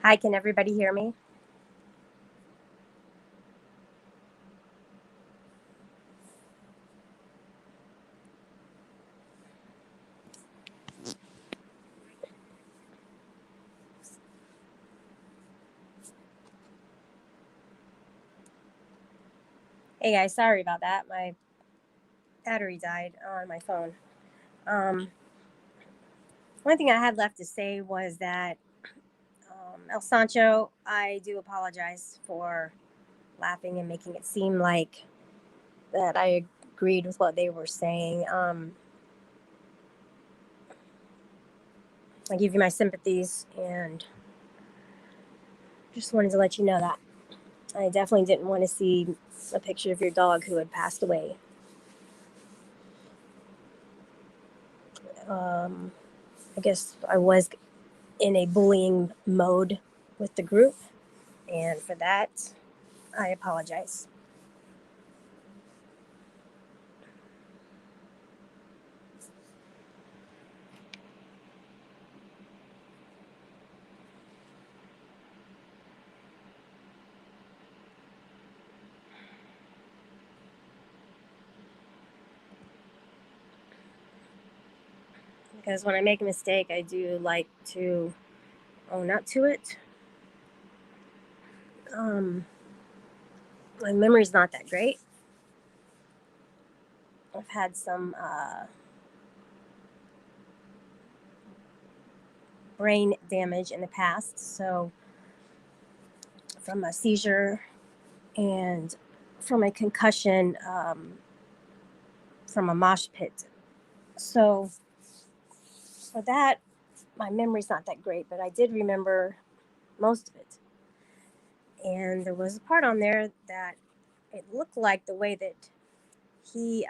Hi, can everybody hear me? Hey guys, sorry about that. My battery died on my phone. One thing I had left to say was that El Sancho, I do apologize for laughing and making it seem like that I agreed with what they were saying. I give you my sympathies and just wanted to let you know that I definitely didn't want to see a picture of your dog who had passed away. I guess I was in a bullying mode with the group, and for that, I apologize. Because when I make a mistake, I do like to own up to it. My memory's not that great. I've had some brain damage in the past, so from a seizure and from a concussion from a mosh pit. So for that, my memory's not that great, but I did remember most of it. And there was a part on there that it looked like the way that he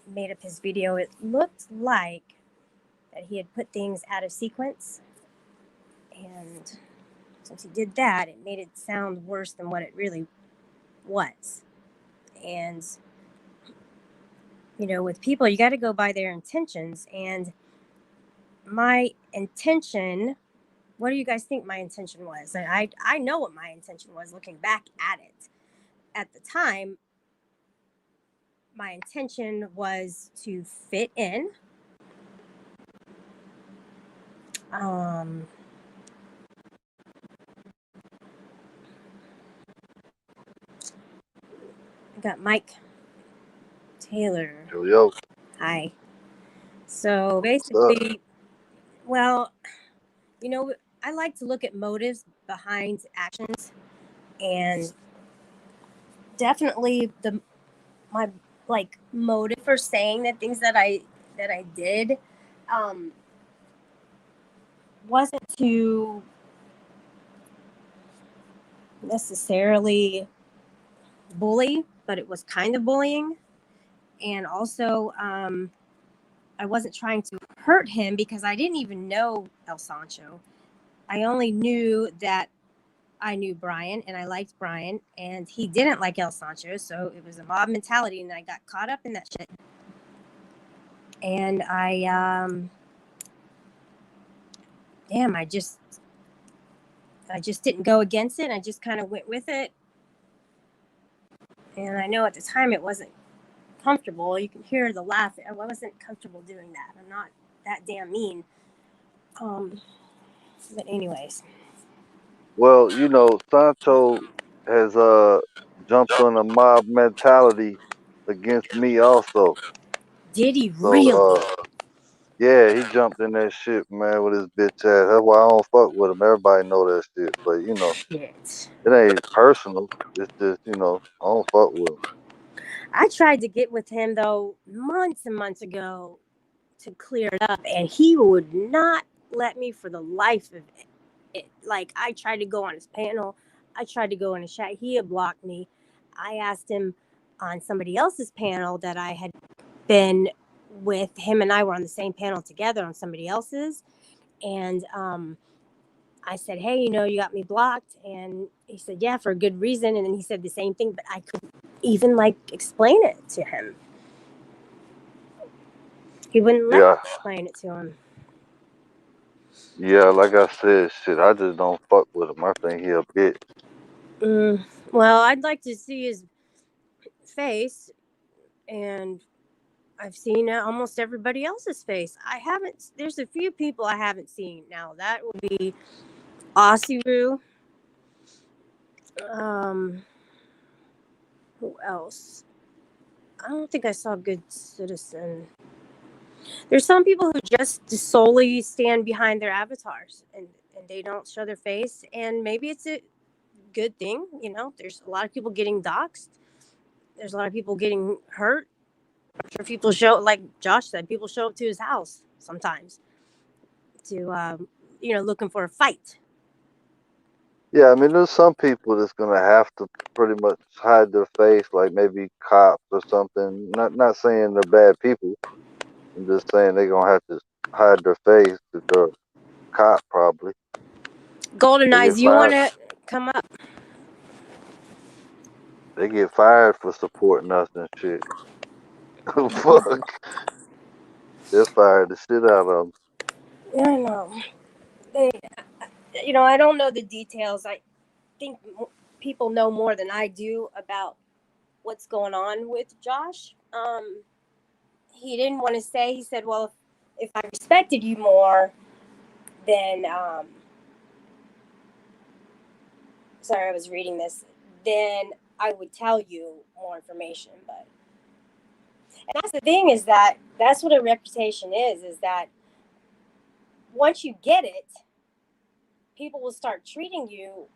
made up his video, it looked like that he had put things out of sequence. And since he did that, it made it sound worse than what it really was. And, you know, with people, you got to go by their intentions. And my intention, what do you guys think my intention was? And I know what my intention was looking back at it. At the time, my intention was to fit in. I got Mike Taylor. Yo. Hi. So basically, well, you know, I like to look at motives behind actions, and definitely my like motive for saying the things that I did wasn't to necessarily bully, but it was kind of bullying. And also, I wasn't trying to hurt him because I didn't even know El Sancho. I only knew that I knew Brian and I liked Brian, and he didn't like El Sancho, so it was a mob mentality, and I got caught up in that shit. And I just didn't go against it. I just kind of went with it. And I know at the time it wasn't comfortable. You can hear the laugh. I wasn't comfortable doing that. I'm not that damn mean. But anyways. Well, you know, Sancho has jumped on a mob mentality against me also. Did he So really? yeah, he jumped in that shit, man, with his bitch ass. That's why I don't fuck with him. Everybody know that shit. But you know, Shit. it ain't personal. It's just, you know, I don't fuck with him. I tried to get with him though months and months ago to clear it up, and he would not let me for the life of it. Like, I tried to go on his panel, I tried to go in his chat, he had blocked me. I asked him on somebody else's panel that I had been with, him and I were on the same panel together on somebody else's, and I said, hey, you know, you got me blocked. And he said, yeah, for a good reason. And then he said the same thing, but I couldn't even like explain it to him. He wouldn't let me explain it to him. Yeah, like I said, shit, I just don't fuck with him. I think he a bitch. Well, I'd like to see his face, and I've seen almost everybody else's face. I haven't. There's a few people I haven't seen. Now that would be Osiru. Um, who else? I don't think I saw Good Citizen. There's some people who just solely stand behind their avatars and they don't show their face. And maybe it's a good thing. You know, there's a lot of people getting doxxed. There's a lot of people getting hurt. I'm sure people show, like Josh said, people show up to his house sometimes to, looking for a fight. Yeah, I mean, there's some people that's gonna have to pretty much hide their face, like maybe cops or something. Not saying they're bad people. I'm just saying they're gonna have to hide their face if they're a cop, probably. Golden They Eyes, get you want fired. to come up? They get fired for supporting us and shit. Fuck, they're fired the shit out of them. Yeah, I know. They, I don't know the details. I think people know more than I do about what's going on with Josh. He didn't want to say. He said, "Well, if I respected you more, then sorry, I was reading this. Then I would tell you more information." But and that's the thing is that that's what a reputation is. Is that once you get it, people will start treating you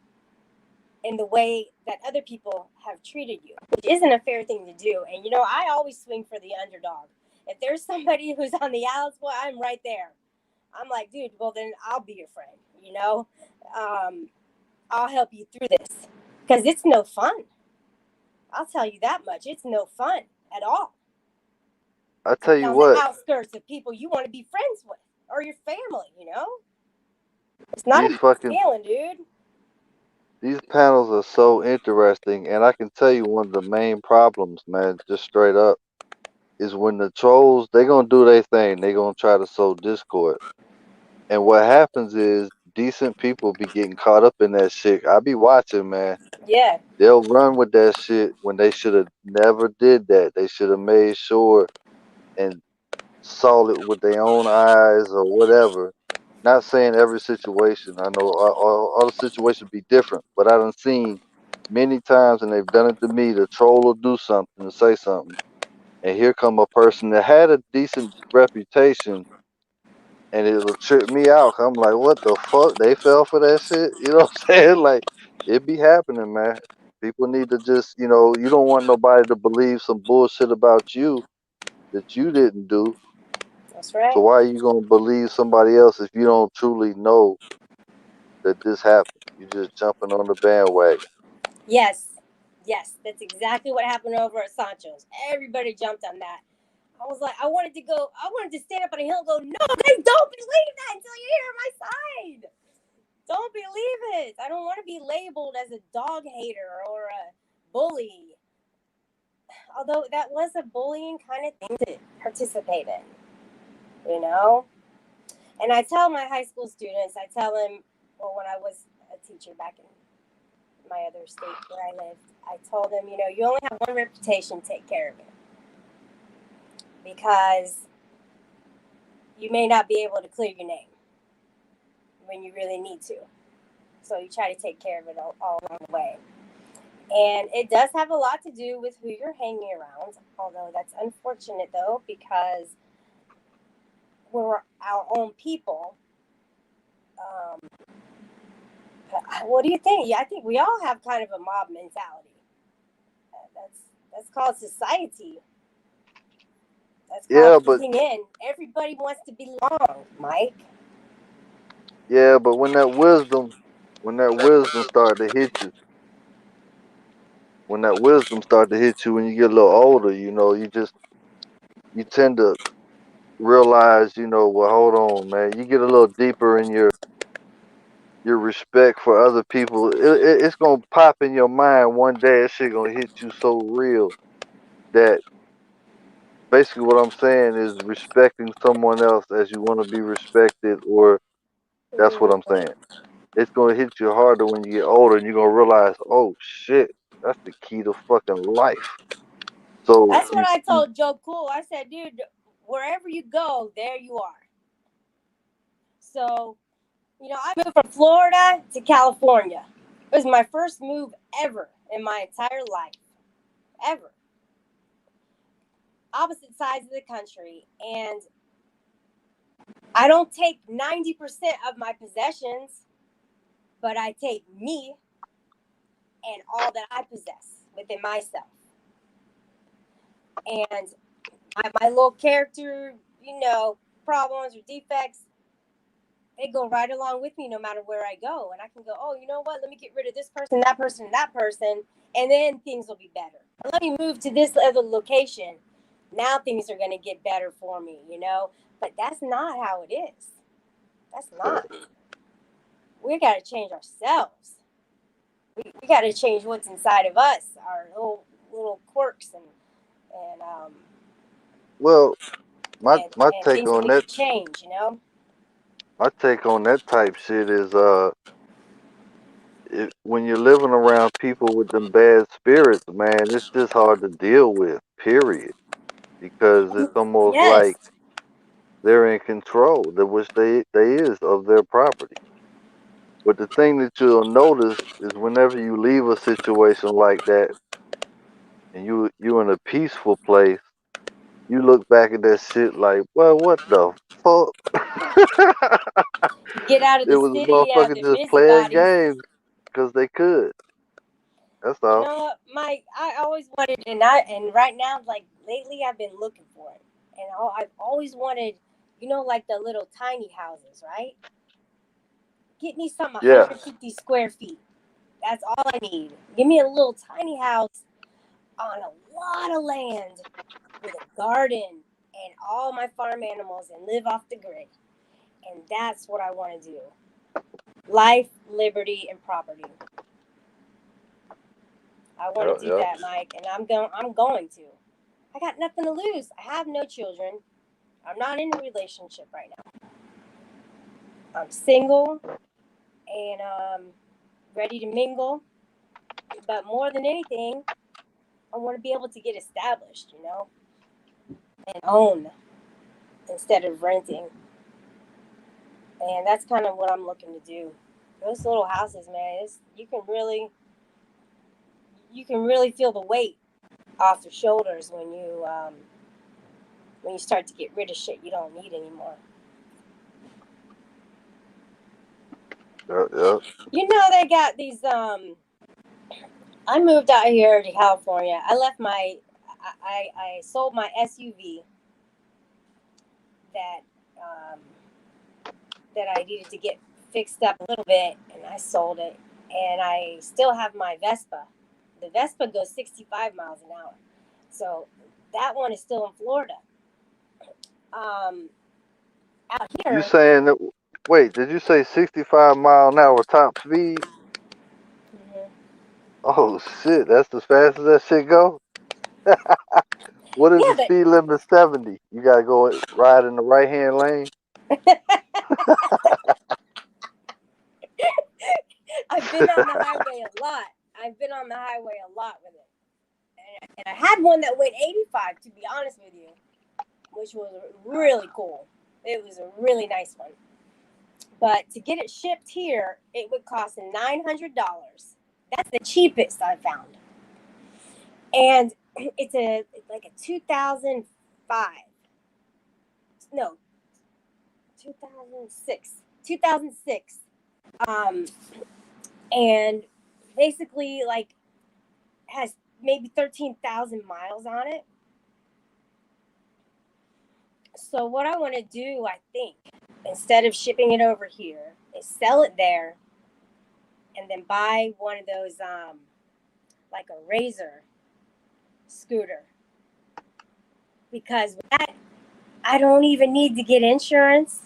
in the way that other people have treated you, which isn't a fair thing to do. And I always swing for the underdog. If there's somebody who's on the outs, well, I'm right there. I'm like, dude, well then I'll be your friend. I'll help you through this because it's no fun. I'll tell you that much. It's no fun at all I to tell be you on the what, outskirts of people you want to be friends with or your family. It's not a these good fucking feeling, dude. these panels are so interesting, and I can tell you one of the main problems, man, just straight up, is when the trolls they gonna do their thing. They gonna try to sow discord, and what happens is decent people be getting caught up in that shit. I be watching, man. Yeah. They'll run with that shit when they should have never did that. They should have made sure and saw it with their own eyes or whatever. Not saying every situation. I know all the situations be different, but I done seen many times, and they've done it to me. The troll will do something to say something, and here come a person that had a decent reputation, and it'll trip me out. 'Cause I'm like, what the fuck? They fell for that shit. You know what I'm saying? Like, it be happening, man. People need to just, you don't want nobody to believe some bullshit about you that you didn't do. That's So right. why are you gonna believe somebody else if you don't truly know that this happened? You're just jumping on the bandwagon. Yes. Yes. That's exactly what happened over at Sancho's. Everybody jumped on that. I was like, I wanted to stand up on a hill and go, no, guys, don't believe that until you hear my side. Don't believe it. I don't want to be labeled as a dog hater or a bully. Although that was a bullying kind of thing to participate in. And I tell my high school students, I tell them, well, when I was a teacher back in my other state where I lived, I told them, you only have one reputation, take care of it. Because you may not be able to clear your name when you really need to. So you try to take care of it all along the way. And it does have a lot to do with who you're hanging around, although that's unfortunate, though, because we're our own people. Um, what do you think? Yeah, I think we all have kind of a mob mentality. That's called society. That's called Yeah, but fitting in. Everybody wants to belong, Mike. yeah, but when that wisdom start to hit you, when that wisdom start to hit you when you get a little older, you tend to realize, well, hold on, man. You get a little deeper in your respect for other people. It's gonna pop in your mind one day. That shit gonna hit you so real that basically what I'm saying is respecting someone else as you want to be respected, or That's what I'm saying. It's gonna hit you harder when you get older, and you're gonna realize, oh shit, that's the key to fucking life. So That's what I told Joe Cool. I said, dude, wherever you go, there you are. So, I moved from Florida to California. It was my first move ever in my entire life. Ever. Opposite sides of the country. And I don't take 90% of my possessions, but I take me and all that I possess within myself. And my little character, problems or defects, they go right along with me no matter where I go. And I can go, oh, you know what? Let me get rid of this person, that person, that person, and then things will be better. Or let me move to this other location. Now things are going to get better for me, But that's not how it is. That's not. We got to change ourselves. We got to change what's inside of us, our little quirks and well, my and take things that on we that could change, my take on that type shit is when you're living around people with them bad spirits, man, it's just hard to deal with. Period. Because it's almost Yes. like they're in control, which they is of their property. But the thing that you'll notice is whenever you leave a situation like that and you in a peaceful place, you look back at that shit like, well, what the fuck? Get out of It the was a city and motherfucker the just playing busybodies. games because they could. That's all. Mike, I always wanted, and right now, like lately, I've been looking for it, and I've always wanted, like the little tiny houses, right? Get me some Yeah. 150 square feet. That's all I need. Give me a little tiny house on a lot of land with a garden and all my farm animals and live off the grid. And that's what I want to do. Life, liberty, and property. I want to do that, Mike, and I'm going to. I got nothing to lose. I have no children. I'm not in a relationship right now. I'm single and ready to mingle. But more than anything, I want to be able to get established, and own instead of renting. And that's kind of what I'm looking to do. Those little houses, man, you can really feel the weight off your shoulders when you start to get rid of shit you don't need anymore. Yeah. They got these. I moved out here to California. I left I sold my SUV that that I needed to get fixed up a little bit, and I sold it. And I still have my Vespa. The Vespa goes 65 miles an hour, so that one is still in Florida. Out here. You saying that? Wait, did you say 65-mile-an-hour top speed? Mm-hmm. Oh shit, that's as fast as that shit go. What if Yeah, the speed limit is 70? You gotta go ride in the right hand lane. I've been on the highway a lot. With it. And I had one that went 85, to be honest with you, which was really cool. It was a really nice one. But to get it shipped here, it would cost $900. That's the cheapest I found. And it's like a 2005. No, 2006. 2006. And basically, like, has maybe 13,000 miles on it. So what I want to do, I think, instead of shipping it over here, is sell it there and then buy one of those, like a Razor scooter. Because with that, I don't even need to get insurance.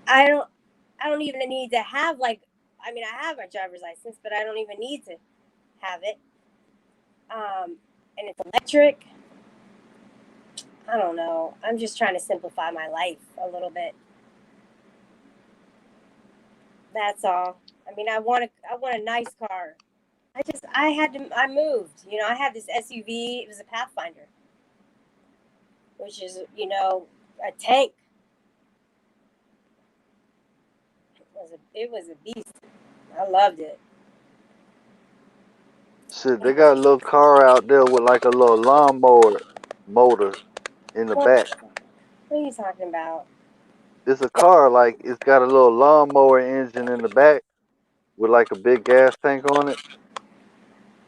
I don't even need to have, like, I mean, I have my driver's license, but I don't even need to have it. And it's electric. I don't know. I'm just trying to simplify my life a little bit. That's all. I mean, I want a nice car. I moved. You know, I had this SUV. It was a Pathfinder, which is, you know, a tank. It was a beast. I loved it. Shit, they got a little car out there with like a little lawnmower motor in the What, back. what are you talking about? It's a car like it's got a little lawnmower engine in the back with like a big gas tank on it.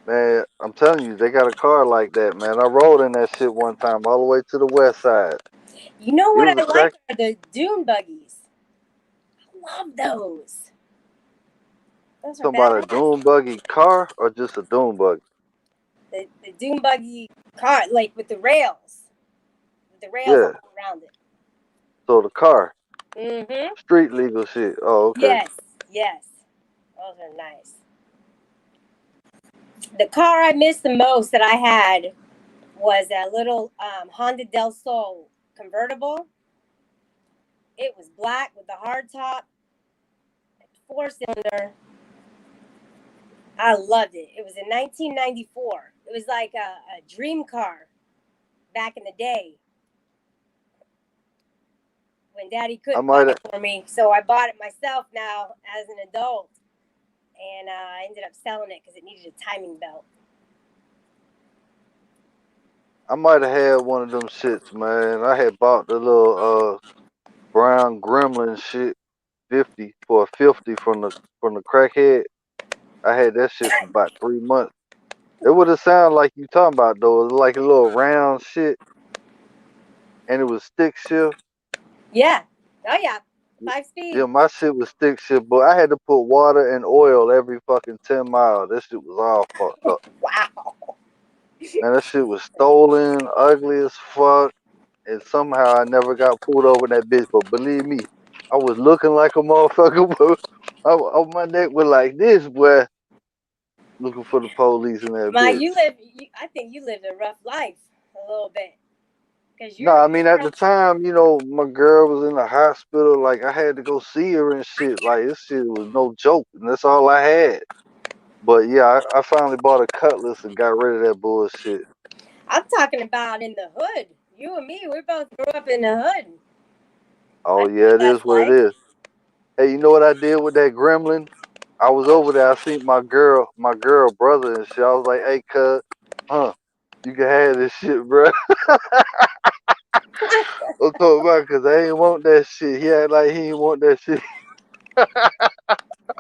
Man, I'm telling you, they got a car like that, man. I rode in that shit one time all the way to the west side. You know It what was I a like crack. are the dune buggies. I love those. Those are Talking about a badass. dune buggy car or just a dune buggy? The dune buggy car, like with the rails Yeah. all around it. So the car, Mm-hmm. street legal shit. Oh, okay. Yes, yes. Those are nice. The car I missed the most that I had was a little Honda Del Sol convertible. It was black with a hard top, 4 cylinder. I loved it. It was in 1994. It was like a dream car back in the day when Daddy I couldn't buy might it for me. So I bought it myself now as an adult, and I ended up selling it because it needed a timing belt. have had one of them shits, man. I had bought the little brown gremlin shit 50 for a 50 from the crackhead. I had that shit for about 3 months. It would have sounded like you talking about though. It was like a little round shit, and it was stick shift. Yeah. Oh yeah. 5 speed. Yeah, my shit was stick shift, but I had to put water and oil every fucking 10 miles. That shit was all fucked up. Wow. Man, that shit was stolen, ugly as fuck, and somehow I never got pulled over in that bitch. But believe me, I was looking like a motherfucker. But my neck was like this, boy, looking for the police in that My, bitch. you live. I think you lived a rough life a little bit because No, I mean at the time, my girl was in the hospital. Like I had to go see her and shit. Like this shit was no joke, and that's all I had. But yeah, I finally bought a Cutlass and got rid of that bullshit. I'm talking about in the hood. You and me, we both grew up in the hood. I Oh know what yeah, it is that's what it like. is. Hey, you know what I did with that gremlin? I was over there. I seen my girl brother and shit. I was like, "Hey, cuz, you can have this shit, bro." I'm talking about because I ain't want that shit. He act like he ain't want that shit.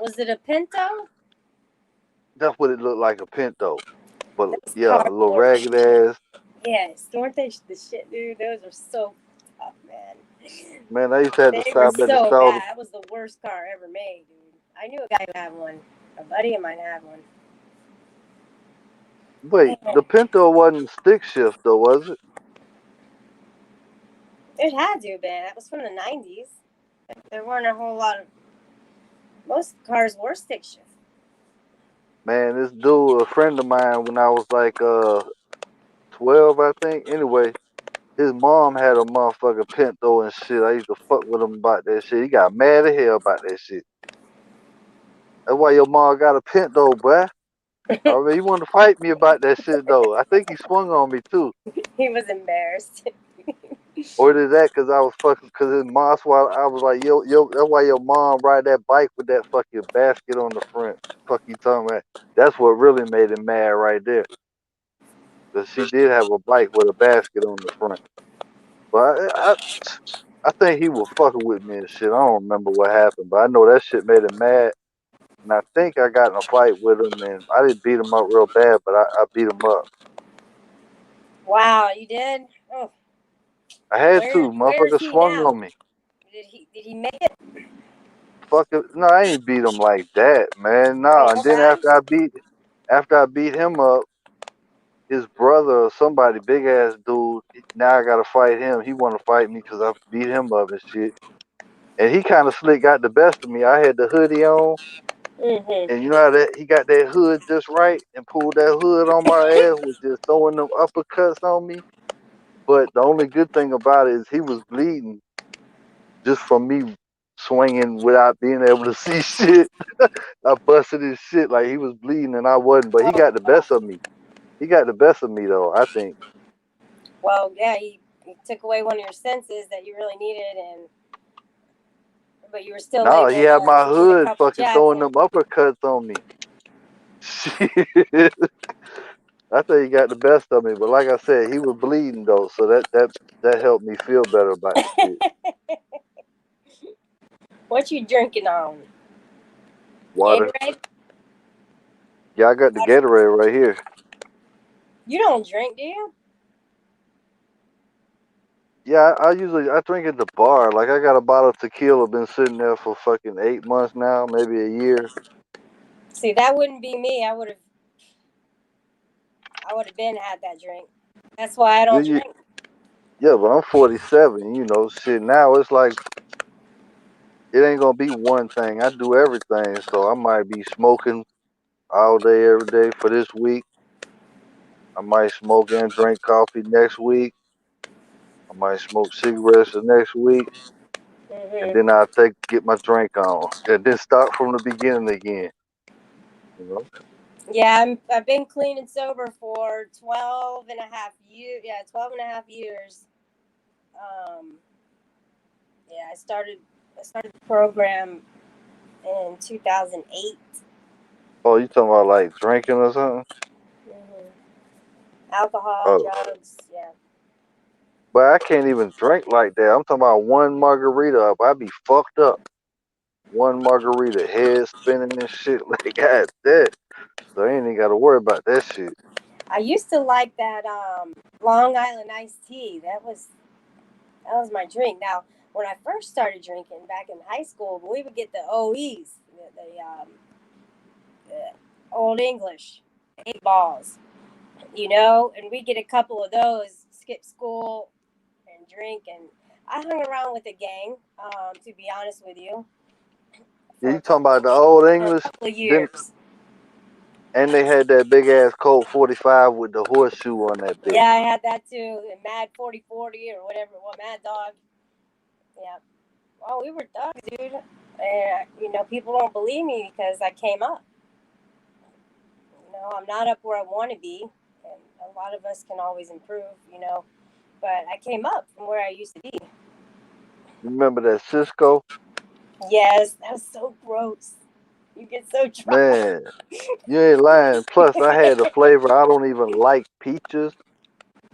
Was it a Pinto? That's what it looked like, a Pinto. But Those yeah, a cars little were, ragged ass. yes, weren't they the shit, dude? Those are so tough, man. Man, I used to have to They were stop at the so store. bad. That was the worst car ever made, dude. I knew a guy who had one. A buddy of mine had one. Wait, Man, the Pinto wasn't stick shift though, was it? it had to have been. That was from the 90s. There weren't a whole lot of. Most cars were stick shift. Man, this dude, a friend of mine, when I was like 12, I think. Anyway, his mom had a motherfucking Pinto and shit. I used to fuck with him about that shit. He got mad as hell about that shit. That's why your mom got a Pinto, boy. I mean, he wanted to fight me about that shit though. I think he swung on me too. He was embarrassed. Or did that because I was fucking, because his mom, while I was like, yo, that's why your mom ride that bike with that fucking basket on the front. Fuck you talking about? That's what really made him mad right there. Because she did have a bike with a basket on the front. But I think he was fucking with me and shit. I don't remember what happened, but I know that shit made him mad. And I think I got in a fight with him, and I didn't beat him up real bad, but I beat him up. Wow, you did? Oh, I had to. where is Motherfucker he swung now? on me. Did he make it? Fuck it. No, I ain't beat him like that, man. Oh, No. And then okay. after I beat him up, his brother or somebody, big ass dude, now I gotta fight him. He wanna fight me because I beat him up and shit. And he kind of slick got the best of me. I had the hoodie on, Mm-hmm. and you know how that he got that hood just right and pulled that hood on my ass with just throwing them uppercuts on me. But the only good thing about it is he was bleeding just from me swinging without being able to see shit. I busted his shit like he was bleeding and I wasn't, but he got the best of me. He got the best of me though, I think. Well, yeah, he took away one of your senses that you really needed, but you were still No, able he had my to get a hood couple fucking jabs throwing in. them uppercuts on me. Shit. I think he got the best of me, but like I said, he was bleeding though, so that helped me feel better about the shit. What you drinking on? Water. Gatorade? Yeah, I got the Gatorade right here. You don't drink, do you? Yeah, I drink at the bar. Like I got a bottle of tequila, been sitting there for fucking 8 months now, maybe a year. See, that wouldn't be me. I would have been had that drink. That's why I Yeah, don't drink. yeah, but I'm 47. You know, shit. Now it's like it ain't gonna be one thing. I do everything, so I might be smoking all day, every day for this week. I might smoke and drink coffee next week. I might smoke cigarettes the next week, and Hmm. then get my drink on, and then start from the beginning again. You know. Yeah, I've been clean and sober for 12 and a half years. Yeah, 12 and a half years. Um, yeah, I started the program in 2008. Oh, you talking about like drinking or something? Hmm. Alcohol, Oh, drugs, yeah. but I can't even drink like that. I'm talking about one margarita up. I be fucked up. One margarita, head spinning and shit. Like, god, that. So I ain't even got to worry about that shit. I used to like that Long Island iced tea. That was my drink. Now, when I first started drinking back in high school, we would get the OEs, the Old English, 8 balls, and we get a couple of those, skip school and drink. And I hung around with a gang, to be honest with you, Yeah, for you talking about the old a English? couple of Then years. and they had that big ass Colt 45 with the horseshoe on that bitch. Yeah, I had that too. And Mad 4040 or whatever. Well, Mad Dog. Yeah. Oh, we were thugs, dude. And, people don't believe me because I came up. I'm not up where I want to be. And a lot of us can always improve. But I came up from where I used to be. Remember that Cisco? Yes, that was so gross. You get so drunk. Man, you ain't lying. Plus, I had the flavor. I don't even like peaches,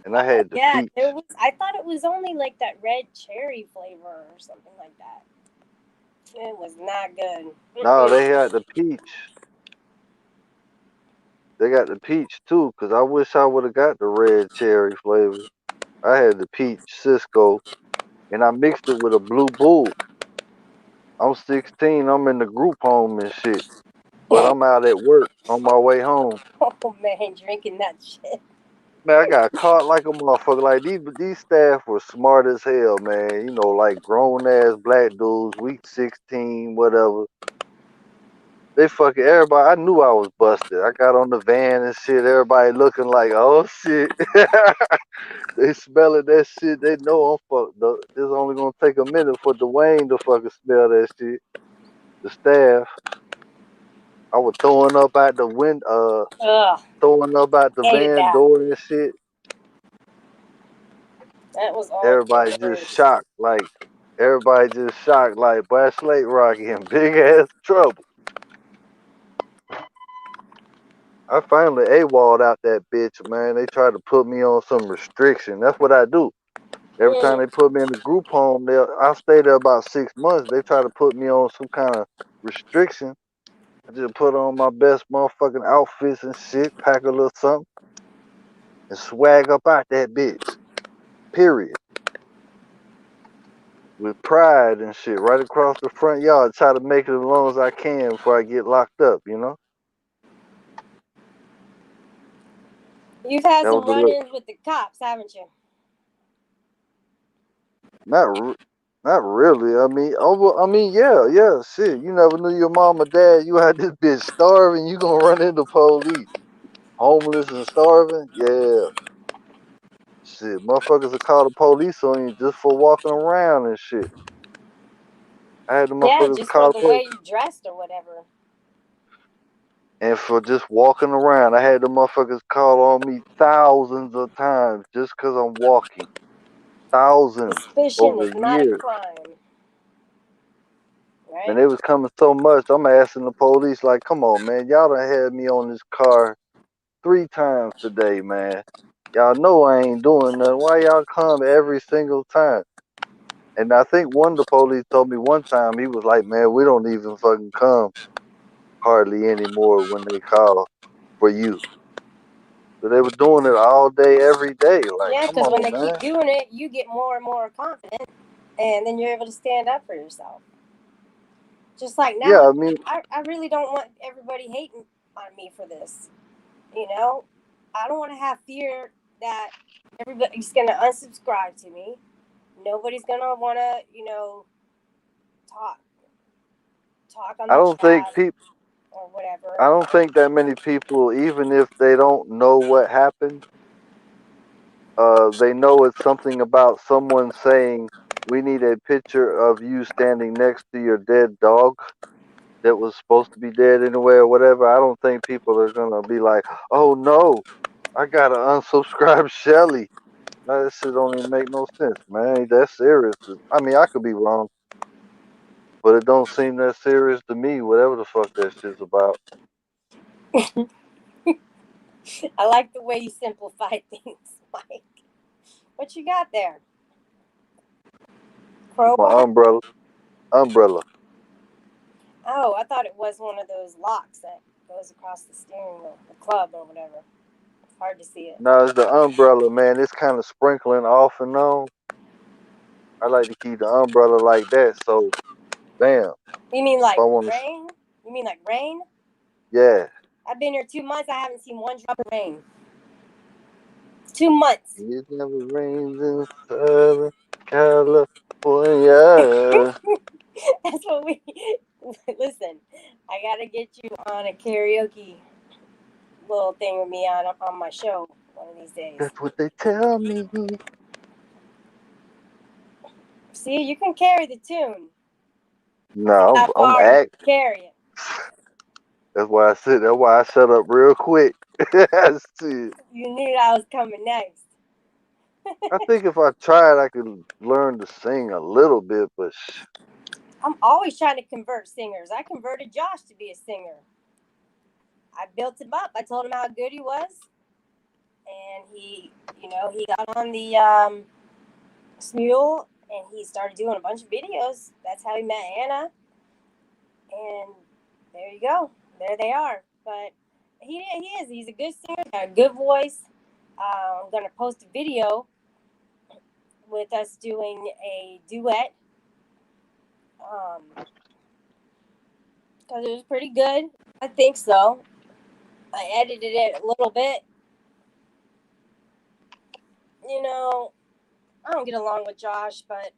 and I had the Yeah, peach. I thought it was only like that red cherry flavor or something like that. It was not good. No, Mm-mm. they had the peach. They got the peach too, cause I wish I would have got the red cherry flavor. I had the peach Cisco, and I mixed it with a blue bull. I'm 16. I'm in the group home and shit, but I'm out at work on my way home. Oh man, drinking that shit. Man, I got caught like a motherfucker. Like these staff were smart as hell, man. You know, like grown ass black dudes. We 16, whatever. They fucking everybody. I knew I was busted. I got on the van and shit. Everybody looking like, oh shit. They smelling that shit. They know I'm fucked up. It's only gonna take a minute for Dwayne to fucking smell that shit. The staff. I was throwing up out the Ugh, throwing up out the hated van that. door and shit. That was all Everybody the just worst. shocked. Like, boy, Slate Rocky in big ass trouble. I finally AWOL'd out that bitch, man. They tried to put me on some restriction. That's what I do. Every time Mm. they put me in the group home, I stayed there about 6 months. They try to put me on some kind of restriction. I just put on my best motherfucking outfits and shit, pack a little something, and swag up out that bitch. Period. With pride and shit, right across the front yard. Try to make it as long as I can before I get locked up, you know? You've had That was some the look. run-ins with the cops, haven't you? Not, not really. Yeah, shit. You never knew your mom or dad. You had this bitch starving. You gonna run into police, homeless and starving. Yeah, shit. Motherfuckers will call the police on you just for walking around and shit. I had the Yeah, motherfuckers just call for the the police. way you dressed or whatever. And for just walking around, I had the motherfuckers call on me thousands of times just 'cause I'm walking. Thousands Suspicion over is not a years. crime, And right? it was coming so much, I'm asking the police, like, come on, man, y'all done had me on this car 3 times today, man. Y'all know I ain't doing nothing. Why y'all come every single time? And I think one of the police told me one time, he was like, man, we don't even fucking come hardly anymore when they call for you. So they were doing it all day, every day. Like, Yeah, come because when on, they keep man. doing it, you get more and more confident, and then you're able to stand up for yourself. Just like Yeah, now, I mean, I really don't want everybody hating on me for this. You know, I don't want to have fear that everybody's going to unsubscribe to me. Nobody's going to want to, talk on I the don't think chat people, or whatever. I don't think that many people, even if they don't know what happened, they know it's something about someone saying, we need a picture of you standing next to your dead dog that was supposed to be dead anyway or whatever. I don't think people are gonna be like, oh no, I gotta unsubscribe Shelly. That shit don't even make no sense, man. Ain't that serious? I mean, I could be wrong, but it don't seem that serious to me. Whatever the fuck that shit's about. I like the way you simplify things, Mike. What you got there? My Crowbar? umbrella. Oh, I thought it was one of those locks that goes across the steering wheel, the club or whatever. It's hard to see it. No, it's the umbrella, man. It's kind of sprinkling off and on. I like to keep the umbrella like that. So, damn, if You mean I like want to, rain? You mean like rain? yeah. I've been here 2 months. I haven't seen one drop of rain. 2 months. It never rains in Southern California. That's what we listen. I gotta get you on a karaoke little thing with me on my show one of these days. That's what they tell me. See, you can carry the tune. See No, how I'm far you act. can carry it. That's why I said. That's why I shut up real quick. Shit. You knew I was coming next. I think if I tried, I could learn to sing a little bit, but I'm always trying to convert singers. I converted Josh to be a singer. I built him up. I told him how good he was, and he got on the Smule, and he started doing a bunch of videos. That's how he met Anna, and there you go. There they are. But he's a good singer, got a good voice. I'm gonna post a video with us doing a duet because it was pretty good. I think so. I edited it a little bit. I don't get along with Josh, but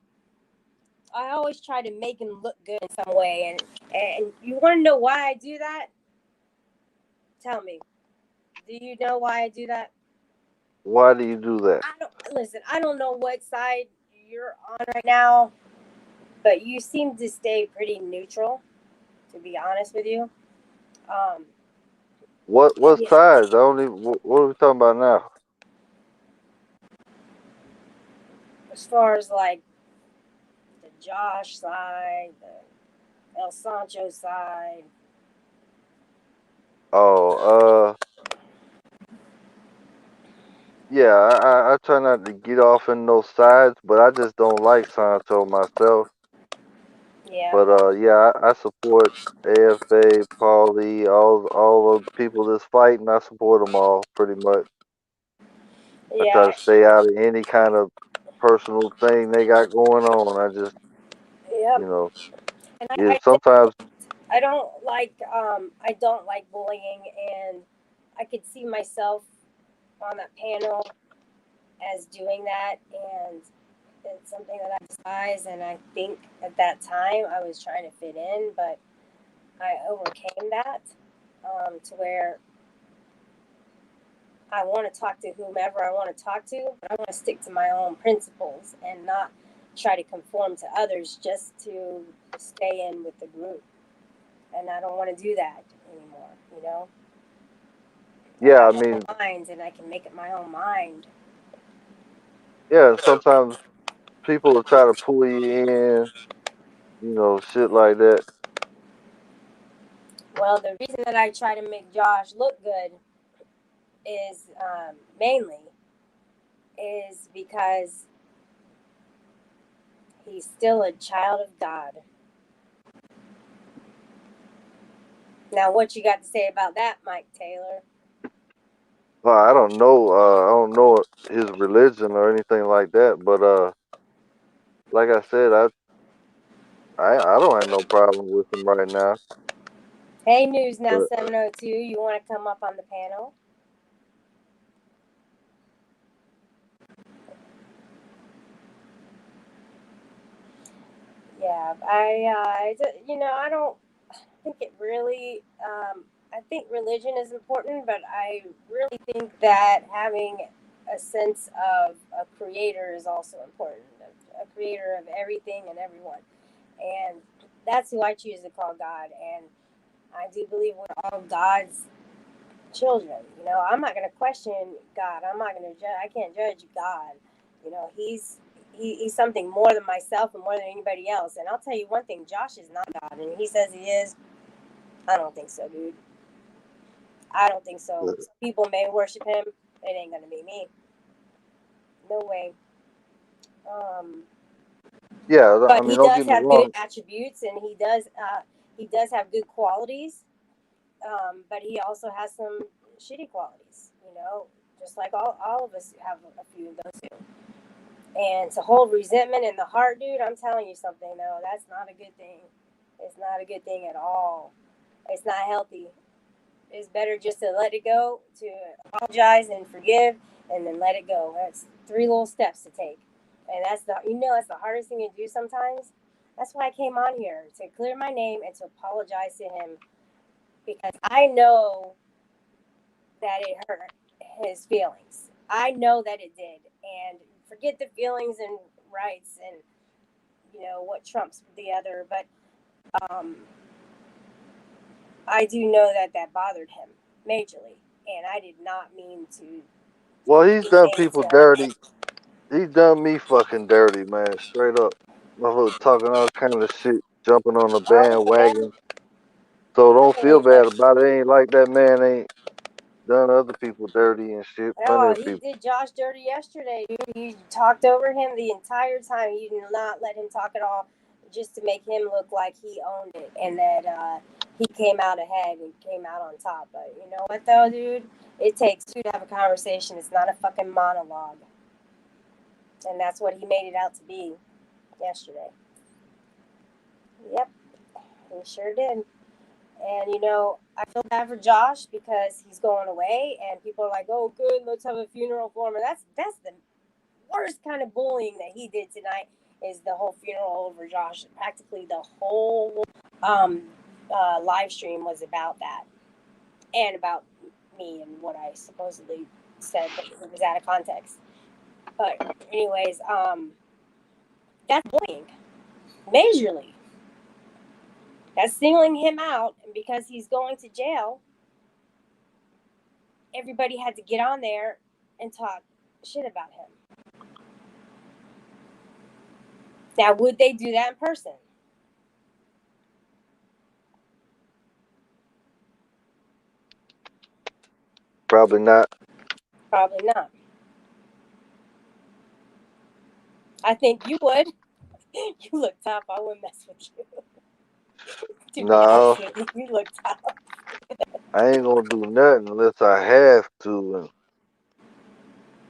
I always try to make him look good in some way. And you want to know why I do that? Tell me. Do you know why I do that? why do you do that? I don't know what side you're on right now, but you seem to stay pretty neutral, to be honest with you. Um, What yeah, size? I only. What are we talking about now? as far as like the Josh side, the El Sancho side. Oh, yeah. I try not to get off in those sides, but I just don't like Sancho myself. Yeah, But yeah, I support AFA, Paulie, all the people that's fighting. I support them all pretty much. I try yeah, to stay out of any kind of personal thing they got going on. I just, you yep. know, And yeah, sometimes. I don't like bullying, and I could see myself on that panel as doing that, and it's something that I despise. And I think at that time I was trying to fit in, but I overcame that to where I want to talk to whomever I want to talk to, but I want to stick to my own principles and not try to conform to others just to stay in with the group. And I don't want to do that anymore, you know? I Yeah, I have my mean, own mind and I can make up my own mind. yeah, sometimes people will try to pull you in, shit like that. Well, the reason that I try to make Josh look good is mainly is because he's still a child of God. Now, what you got to say about that, Mike Taylor? Well, I don't know. I don't know his religion or anything like that. But like I said, I don't have no problem with him right now. Hey, News Now But 702, you want to come up on the panel? Yeah, I don't think it really. I think religion is important, but I really think that having a sense of a creator is also important. A creator of everything and everyone, and that's who I choose to call God. And I do believe we're all God's children. I'm not going to question God. I'm not going to judge. I can't judge God. He's something more than myself and more than anybody else. And I'll tell you one thing: Josh is not God, and he says he is. I don't think so, dude. I don't think so. Some people may worship him. It ain't gonna be me. No way. Um, yeah, I but mean, he don't does get me have good wrong. attributes, and he does have good qualities. But he also has some shitty qualities. Just like all of us have a few of those too. And to hold resentment in the heart, dude, I'm telling you something, though, that's not a good thing. It's not a good thing at all. It's not healthy. It's better just to let it go, to apologize and forgive, and then let it go. That's three little steps to take. And that's the hardest thing to do sometimes. That's why I came on here, to clear my name and to apologize to him, because I know that it hurt his feelings. I know that it did. And forget the feelings and rights and what trumps the other, but um, I do know that bothered him majorly, and I did not mean to Well, he's done say it to people him. dirty. He's done me fucking dirty, man. Straight up. Motherfucker talking all kind of shit, jumping on the Oh yeah, bandwagon. So don't feel hey, bad about it. Ain't like that man ain't done other people dirty and shit. Plenty oh, of he people. did Josh dirty yesterday, dude. He talked over him the entire time. He did not let him talk at all, just to make him look like he owned it and that he came out ahead and came out on top. But you know what, though, dude? It takes two to have a conversation. It's not a fucking monologue, and that's what he made it out to be yesterday. Yep, he sure did. And I feel bad for Josh because he's going away, and people are like, "Oh, good, let's have a funeral for him." And that's the worst kind of bullying that he did tonight. Is the whole funeral over Josh? Practically the whole live stream was about that, and about me and what I supposedly said, but it was out of context. But anyways, that's bullying, majorly. That's singling him out, and because he's going to jail, everybody had to get on there and talk shit about him. Now, would they do that in person? Probably not. Probably not. I think you would. You look tough. I wouldn't mess with you. To be No, honest with you, you look tough. I ain't gonna do nothing unless I have to,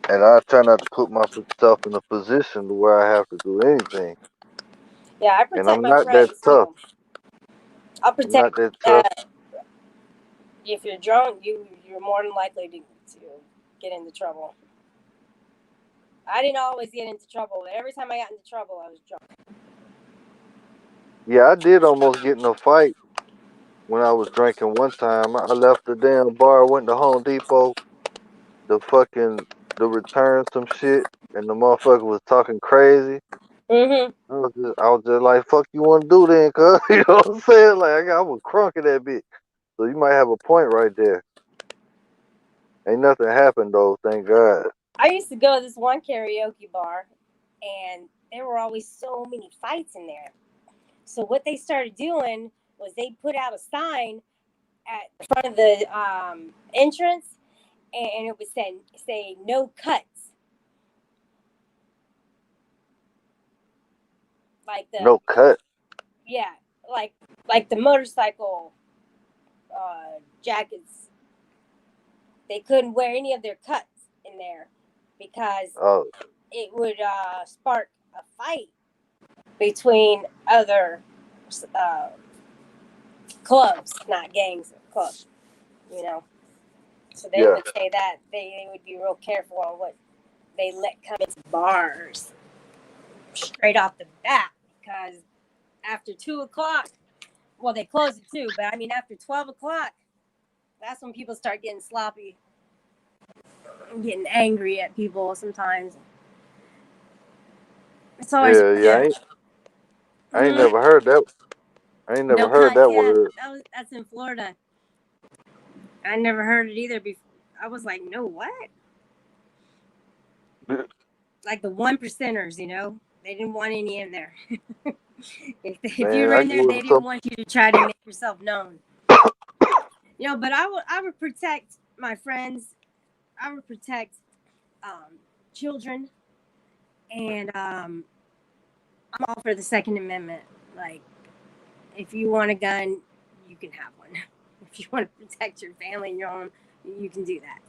and I try not to put myself in a position to where I have to do anything. Yeah, I And protect I'm my not that friends tough. too. I'll I'm not protect. that Uh, tough. if you're drunk, you're more than likely to get into trouble. I didn't always get into trouble, but every time I got into trouble, I was drunk. Yeah, I did almost get in a fight when I was drinking one time. I left the damn bar, went to Home Depot to return some shit, and the motherfucker was talking crazy. Mm-hmm. I was just like, fuck you want to do then, cuz? You know what I'm saying? Like, I was crunk in that bitch. So you might have a point right there. Ain't nothing happened, though, thank God. I used to go to this one karaoke bar, and there were always so many fights in there. So what they started doing was they put out a sign at the front of the entrance, and it would say no cuts, like the No cut. yeah, like the motorcycle jackets. They couldn't wear any of their cuts in there because Oh, it would spark a fight between other uh, clubs, not gangs, clubs. You know, so they yeah. would say that they would be real careful on what they let come into bars straight off the bat because after 2 o'clock, well, they close at 2, but I mean after 12 o'clock, that's when people start getting sloppy and getting angry at people. Sometimes it's always Yeah, yeah. I ain't mm, never heard that. I ain't never no heard cut. that Yeah, word. that's in Florida. I never heard it either. Before I was like, no, what? Like the 1%ers, they didn't want any in there. if you Man, were I in there, grew they up so. didn't want you to try to make yourself known. But I would protect my friends. I would protect children, and I'm all for the Second Amendment. Like, if you want a gun, you can have one. If you want to protect your family and your home, you can do that.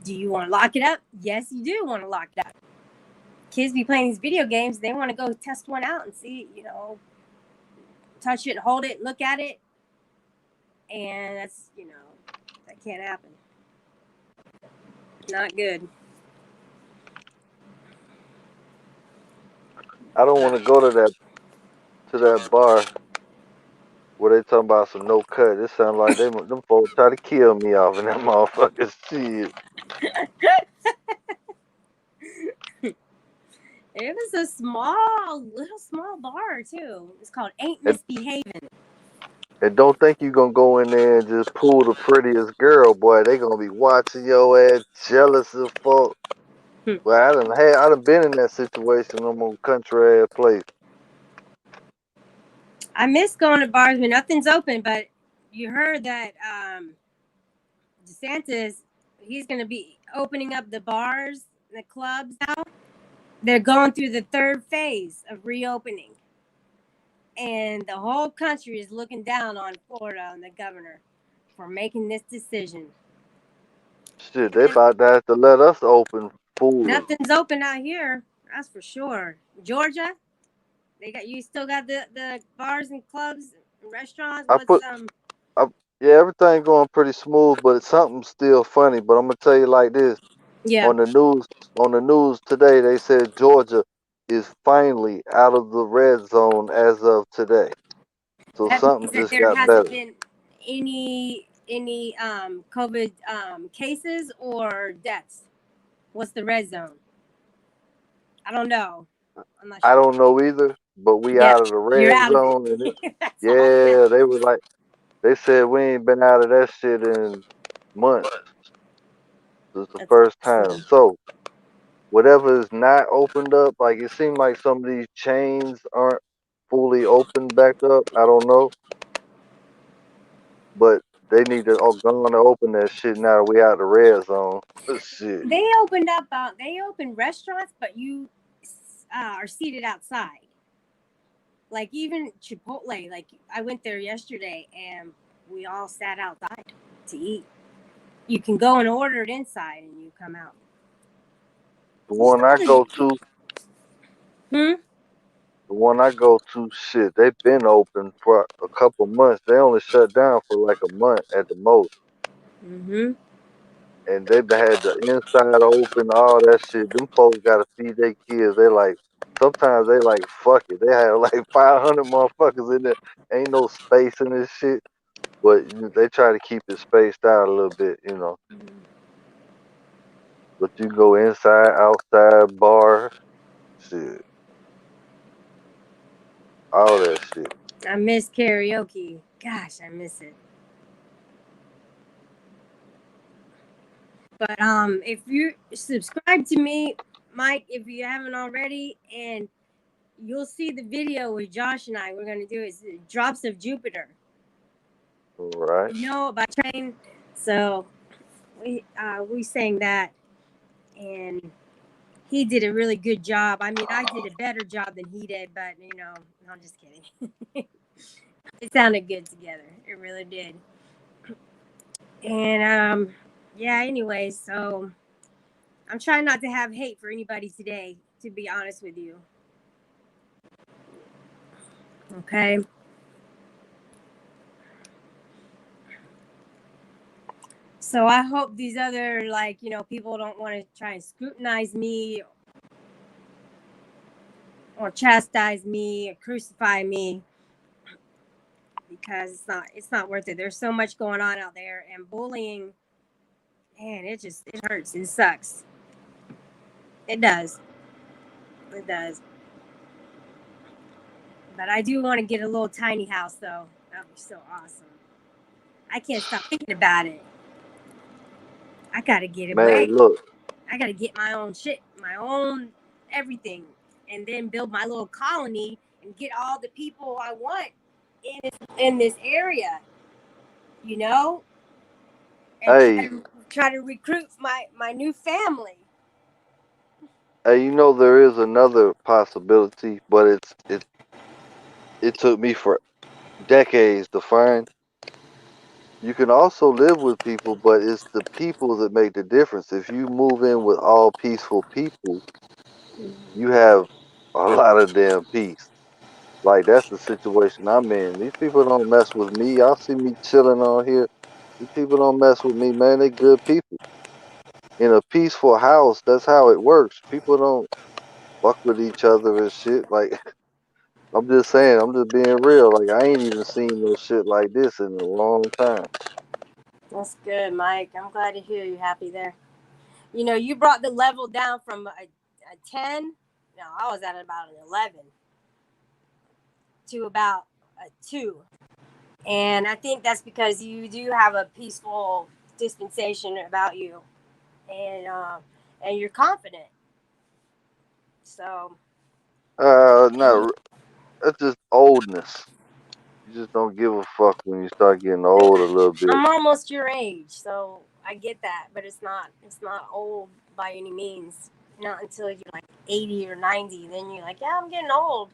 Do you want to lock it up? Yes, you do want to lock it up. Kids be playing these video games. They want to go test one out and see, touch it, hold it, look at it, and that can't happen. Not good. I don't want to go to that bar where they talking about some no cut. It sounds like them folks try to kill me off in that motherfucking shit. It was a little small bar too. It's called Ain't And, Misbehaving. and don't think you gonna go in there and just pull the prettiest girl, boy. They gonna be watching your ass, jealous as fuck. Well, I done been in that situation. I'm on country ass place. I miss going to bars when nothing's open, but you heard that DeSantis, he's going to be opening up the bars, the clubs now. They're going through the third phase of reopening. And the whole country is looking down on Florida and the governor for making this decision. Shit, they about to have to let us open fools. Nothing's open out here, that's for sure. Georgia, you still got the bars and clubs and restaurants. I What's put, I, yeah, everything going pretty smooth, but something's still funny. But I'm gonna tell you like this: yeah. on the news today, they said Georgia is finally out of the red zone as of today. So That something means that just there got hasn't better. been any COVID cases or deaths. What's the red zone? I don't know. I'm not I sure. don't know either, but we Yeah, out of the you're red out of it. zone, and That's all that yeah, matters. they was like, they said we ain't been out of that shit in months. This is the That's first time. awesome. So whatever is not opened up, like it seemed like some of these chains aren't fully opened back up. I don't know, but they need to go on and open that shit now that we out the red zone. Shit. They opened restaurants, but you are seated outside. Like even Chipotle. Like I went there yesterday, and we all sat outside to eat. You can go and order it inside, and you come out. The You one still I have go to. to, Hmm. the one I go to, shit, they been open for a couple months. They only shut down for like a month at the most. Mm-hmm. And they had the inside open, all that shit. Them folks gotta feed their kids. They like sometimes they like fuck it. They have like 500 motherfuckers in there. Ain't no space in this shit, but they try to keep it spaced out a little bit. But you go inside, outside, bar, shit. all that shit. I miss karaoke. Gosh, I miss it. But if you subscribe to me, Mike, if you haven't already, and you'll see the video with Josh and I. We're gonna do is Drops of Jupiter. Right. You know about train, so we sang that, and he did a really good job. I mean, I did a better job than he did, but I'm just kidding. It sounded good together. It really did. And yeah. Anyway, so I'm trying not to have hate for anybody today. To be honest with you, okay. So I hope these other people don't want to try and scrutinize me or chastise me or crucify me because it's not worth it. There's so much going on out there, and bullying, man, it hurts. It sucks. It does. It does. But I do want to get a little tiny house though. That'd be so awesome. I can't stop thinking about it. I gotta get away. Man, look. I gotta get my own shit, my own everything, and then build my little colony and get all the people I want in this area, you know, and Hey, try to recruit my new family. hey, you know there is another possibility, but it took me for decades to find. You can also live with people, but it's the people that make the difference. If you move in with all peaceful people, you have a lot of damn peace. Like that's the situation I'm in. These people don't mess with me. Y'all see me chilling on here. These people don't mess with me, man. They good people. In a peaceful house, that's how it works. People don't fuck with each other and shit. Like I'm just saying, I'm just being real. Like I ain't even seen no shit like this in a long time. That's good, Mike. I'm glad to hear you happy there. You brought the level down from a 10. No, I was at about an 11 to about a 2. And I think that's because you do have a peaceful dispensation about you, and you're confident. So No, that's just oldness. You just don't give a fuck when you start getting old a little bit. I'm almost your age, so I get that, but it's not old by any means. Not until you're like 80 or 90, then you're like, yeah, I'm getting old,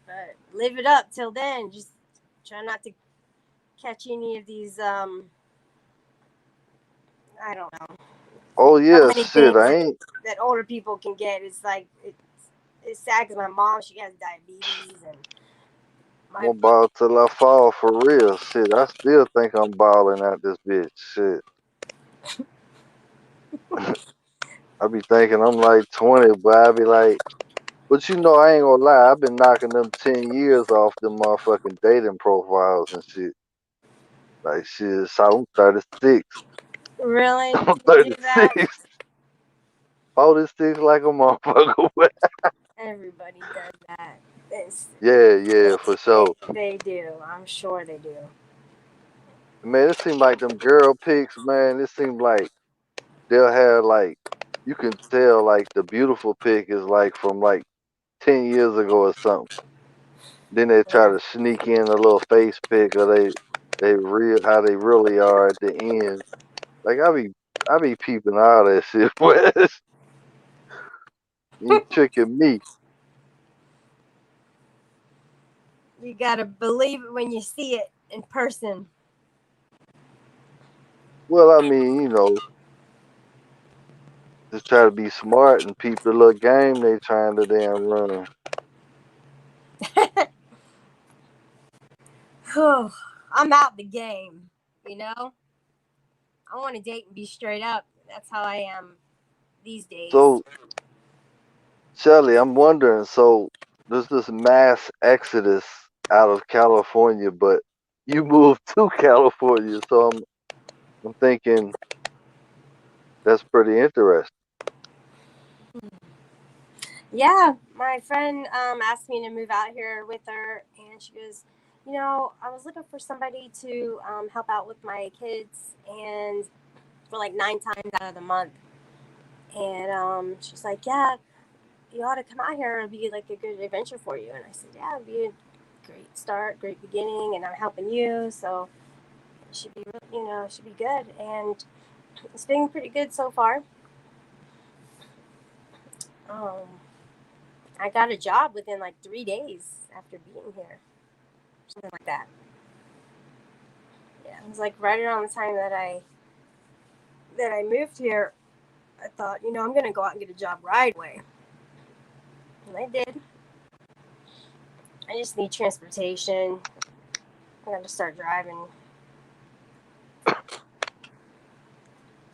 But live it up till then. Just try not to catch any of these. I don't know. Oh So yeah, many shit. things I that, ain't. that older people can get. It's sad because my mom, she has diabetes, and I'm my gonna ball till I fall for real. Shit, I still think I'm balling out this bitch. Shit. I be thinking I'm like 20, but I be like, but I ain't gonna lie. I've been knocking them 10 years off them motherfucking dating profiles and shit. Like shit, so I'm 36. really, I'm you do that. 36. 46 like a motherfucker. Everybody does that. It's, Yeah, yeah, for sure. they do. I'm sure they do. Man, it seemed like them girl pics, man. It seemed like they'll have like you can tell like the beautiful pic is like from like 10 years ago or something. Then they try Yeah. to sneak in a little face pic of they real how they really are at the end. Like I be peeping all that shit. Wes. You tricking me. You gotta believe it when you see it in person. Well, I mean, just try to be smart and peep the little game they trying to damn run. I'm out the game, you know? I want to date and be straight up. That's how I am these days. So, Shelly, I'm wondering, so there's this mass exodus out of California, but you moved to California, so I'm thinking that's pretty interesting. Yeah, my friend asked me to move out here with her, and she goes, I was looking for somebody to help out with my kids, and for like 9 times out of the month. And she's like, yeah, you ought to come out here. It'll be like a good adventure for you. And I said, yeah, it'll be a great start, great beginning, and I'm helping you, so it should be, it should be good. And it's been pretty good so far. Um, I got a job within like 3 days after being here, something like that. Yeah, it was like right around the time that I moved here. I thought, I'm gonna go out and get a job right away, and I did. I just need transportation. I got to start driving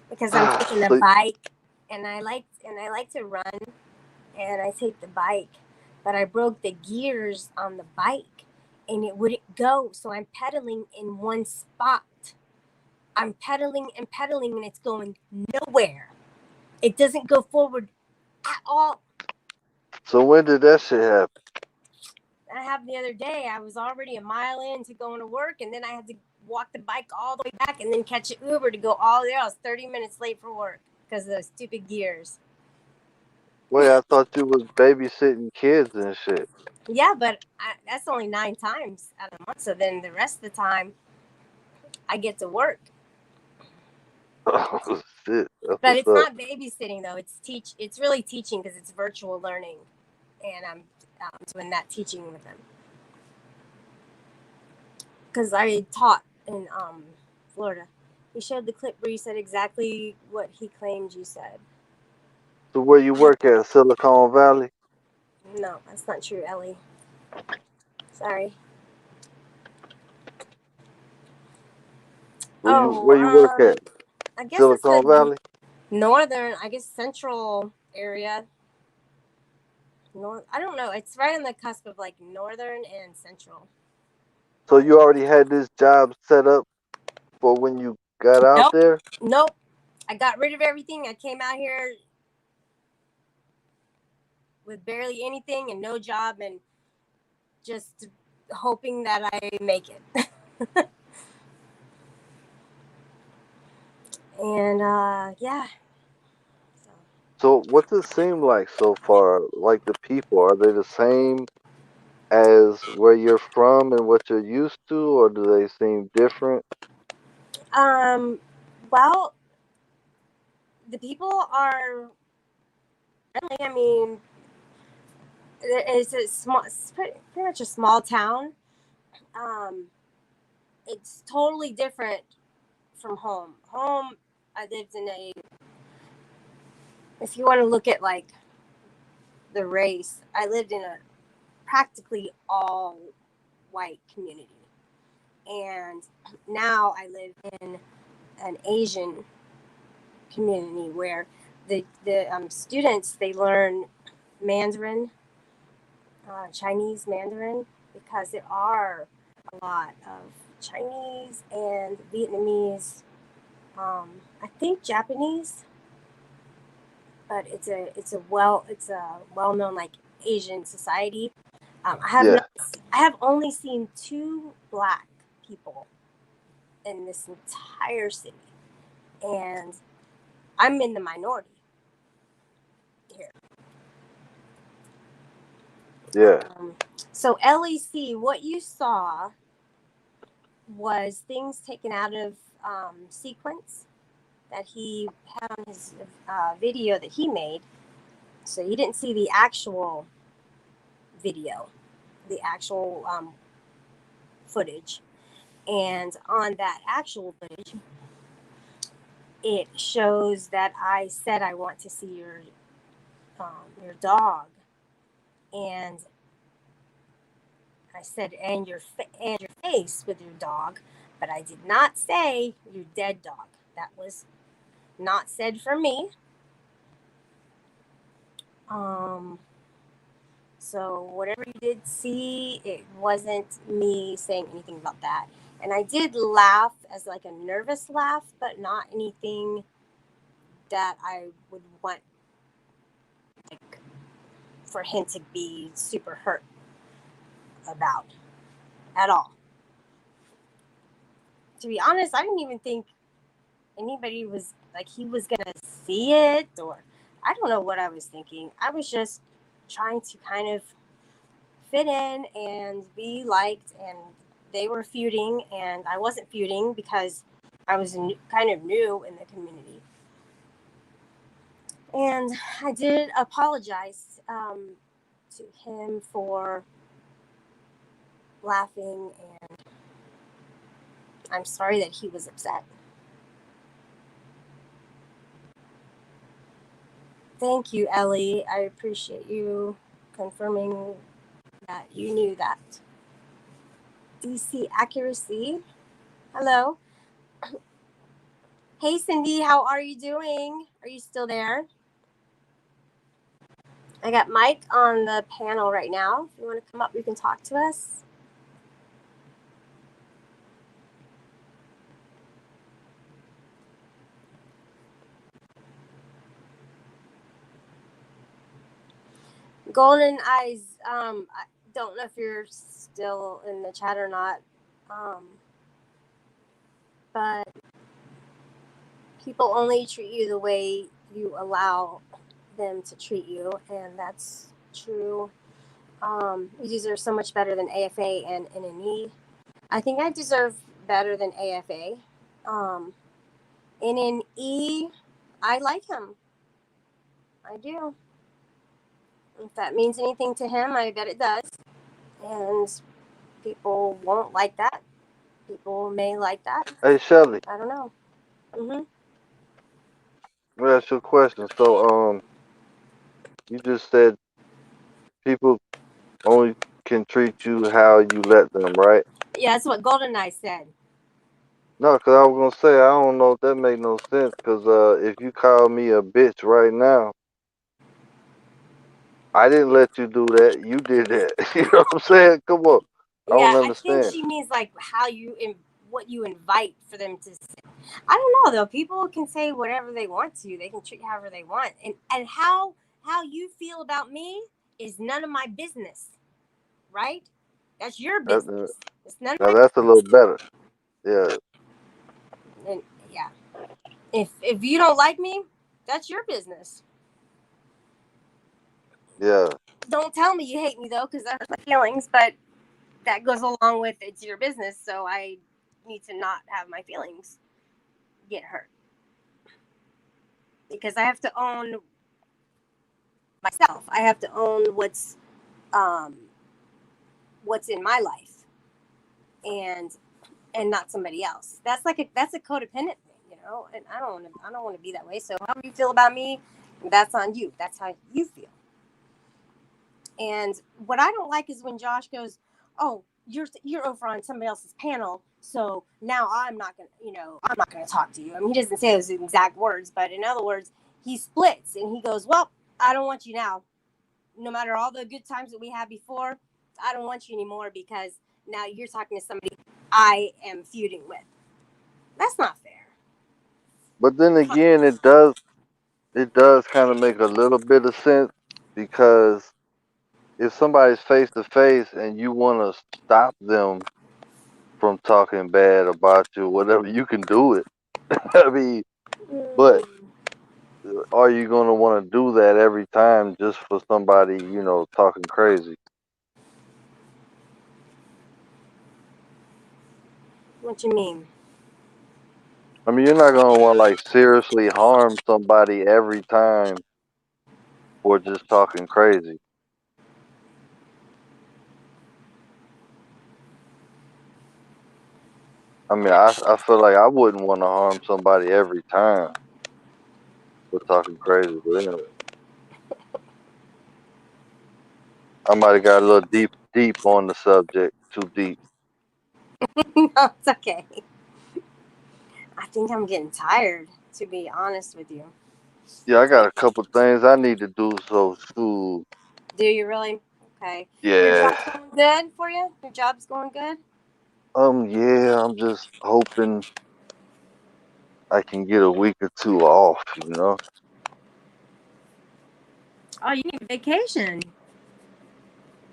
because I'm taking a So, bike, and I like to run, and I take the bike, but I broke the gears on the bike, and it wouldn't go. So I'm pedaling in one spot. I'm pedaling and pedaling, and it's going nowhere. It doesn't go forward at all. so when did that shit happen? That happened the other day. I was already a mile into going to work, and then I had to walk the bike all the way back and then catch an Uber to go all there. I was 30 minutes late for work because of those stupid gears. Wait, I thought you was babysitting kids and shit. Yeah, but that's only 9 times out of the month. So then the rest of the time, I get to work. Oh shit, that's But what's it's up. not babysitting though. It's really teaching because it's virtual learning, and I'm doing that teaching with them. Because I taught in Florida. He showed the clip where you said exactly what he claimed you said. So where you work at, Silicon Valley? No, that's not true, Ellie. Sorry. Where you work at? I guess it's Silicon the Valley? northern, I guess central area. I don't know. It's right on the cusp of like northern and central. So you already had this job set up for when you got out Nope. there? Nope. I got rid of everything. I came out here with barely anything and no job and just hoping that I make it. And yeah. So what's it seem like so far? Like the people, are they the same as where you're from and what you're used to, or do they seem different? Well, the people are friendly. I mean, it's pretty much a small town. Um, it's totally different from home. Home, I lived in if you want to look at like the race, I lived in a practically all white community. And now I live in an Asian community where the students, they learn Mandarin, Chinese Mandarin, because there are a lot of Chinese and Vietnamese. I think Japanese, but it's a well known like Asian society. Yeah. I have only seen 2 black people in this entire city, and I'm in the minority here. Yeah. So LEC, what you saw was things taken out of sequence that he had on his video that he made. So you didn't see the actual video, the actual footage. And on that actual footage, it shows that I said I want to see your dog, and I said and your face with your dog, but I did not say your dead dog. That was not said for me. So whatever you did see, it wasn't me saying anything about that. And I did laugh as like a nervous laugh, but not anything that I would want like for him to be super hurt about at all. To be honest, I didn't even think anybody was like he was gonna see it, or I don't know what I was thinking. I was just trying to kind of fit in and be liked, and they were feuding, and I wasn't feuding because I was kind of new in the community. And I did apologize to him for laughing, and I'm sorry that he was upset. Thank you, Ellie. I appreciate you confirming that you knew that. DC Accuracy. Hello. Hey, Cindy, how are you doing? Are you still there? I got Mike on the panel right now. If you want to come up, you can talk to us. Golden Eyes, I don't know if you're still in the chat or not, but people only treat you the way you allow them to treat you, and that's true. You deserve so much better than AFA and NNE. I think I deserve better than AFA. NNE, I like him. I do. If that means anything to him, I bet it does. And people won't like that. People may like that. Hey, Shelly, I don't know. let me ask you a question. So, you just said people only can treat you how you let them, right? Yeah, that's what Golden Eye said. No, 'cause I was gonna say I don't know if that make no sense. 'Cause if you call me a bitch right now, I didn't let you do that. You did that. You know what I'm saying? Come on. I Yeah, don't I think understand. she means like how you what you invite for them to say. I don't know though. People can say whatever they want to. They can treat you however they want, and how you feel about me is none of my business, right? That's your That, business. It's none of now my that's a business. little better. Yeah, And yeah, if you don't like me, that's your business. yeah. Don't tell me you hate me though, because that hurts my feelings. But that goes along with it's your business, so I need to not have my feelings get hurt because I have to own myself. I have to own um, what's in my life, and not somebody else. That's a codependent thing, you know. And I don't want to be that way. So however you feel about me, that's on you. That's how you feel. And what I don't like is when Josh goes, "Oh, you're over on somebody else's panel, so now I'm not gonna talk to you." I mean, he doesn't say those exact words, but in other words, he splits and he goes, "Well, I don't want you now. No matter all the good times that we had before, I don't want you anymore because now you're talking to somebody I am feuding with." That's not fair. But then again, it does kind of make a little bit of sense because if somebody's face to face and you want to stop them from talking bad about you, whatever, you can do it. I mean, but are you going to want to do that every time just for somebody, talking crazy? What you mean? I mean, you're not going to want to like seriously harm somebody every time for just talking crazy. I mean, I feel like I wouldn't want to harm somebody every time for talking crazy, but anyway, I might have got a little deep on the subject, too deep. No, it's okay. I think I'm getting tired, to be honest with you. Yeah, I got a couple things I need to do, so shoot. Do you really? Okay. Your Yeah. job's going good for you? Your job's going good? Yeah, I'm just hoping I can get a week or two off. Oh, you need vacation.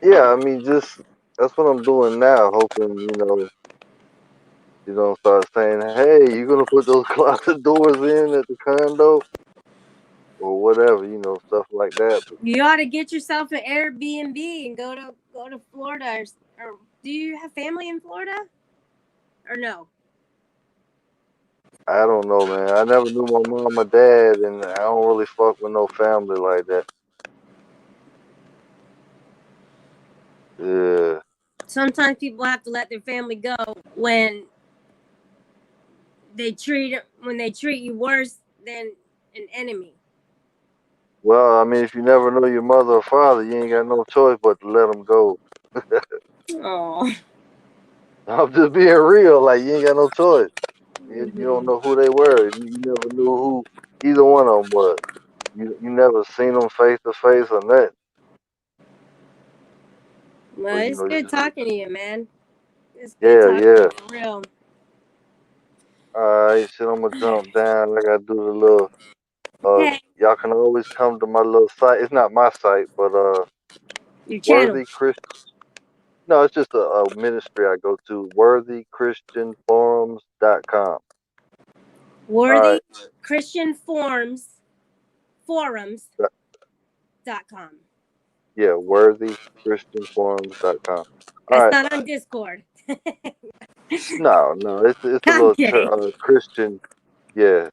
Yeah, I mean, just that's what I'm doing now. Hoping you don't start saying, "Hey, you gonna put those closet doors in at the condo or whatever," stuff like that. But You ought to get yourself an Airbnb and go to Florida. Or do you have family in Florida? Or no? I don't know, man. I never knew my mom or dad, and I don't really fuck with no family like that. Yeah. Sometimes people have to let their family go when they treat you worse than an enemy. Well, I mean, if you never know your mother or father, you ain't got no choice but to let them go. Oh. I'm just being real. Like, you ain't got no choice. You don't Mm-hmm. know who they were. You never knew who either one of them was. You never seen them face to face or nothing. Well, But it's good talking to you, man. It's good yeah, talking to yeah. you for real. All right, shit. I'm gonna jump down. I gotta do the little. Okay, Y'all can always come to my little site. It's not my site, but your channel. Worthy Christian. No, it's just a ministry I go to. WorthyChristianForums.com. All Worthy right. Christian Forums.com. Yeah, WorthyChristianForums.com. All That's right. not on Discord. No, no, it's a I'm little kidding. Christian. Yeah.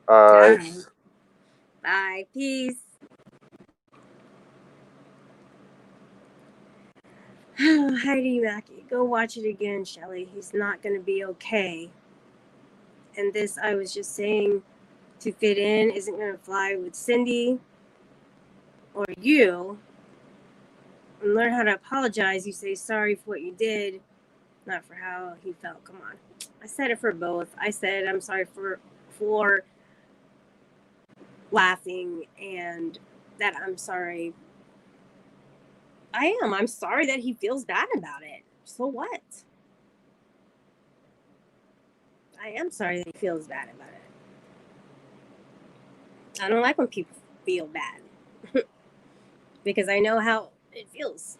All All right. right. Bye. Peace. Heidi Mackey. Go watch it again, Shelly. He's not going to be okay. And this, I was just saying, to fit in isn't going to fly with Cindy or you. And learn how to apologize. You say sorry for what you did, not for how he felt. Come on. I said it for both. I said I'm sorry for laughing and that I'm sorry. I am. I'm sorry that he feels bad about it. So what? I am sorry that he feels bad about it. I don't like when people feel bad because I know how it feels.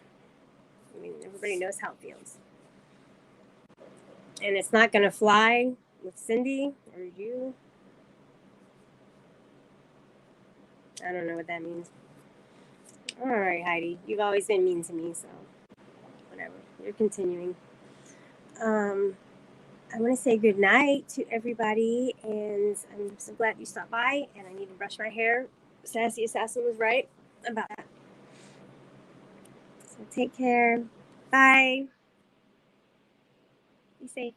I mean, everybody knows how it feels. And it's not going to fly with Cindy or you. I don't know what that means. All right, Heidi. You've always been mean to me, so whatever. You're continuing. I want to say good night to everybody, and I'm so glad you stopped by, and I need to brush my hair. Sassy Assassin was right about that. So take care. Bye. Be safe.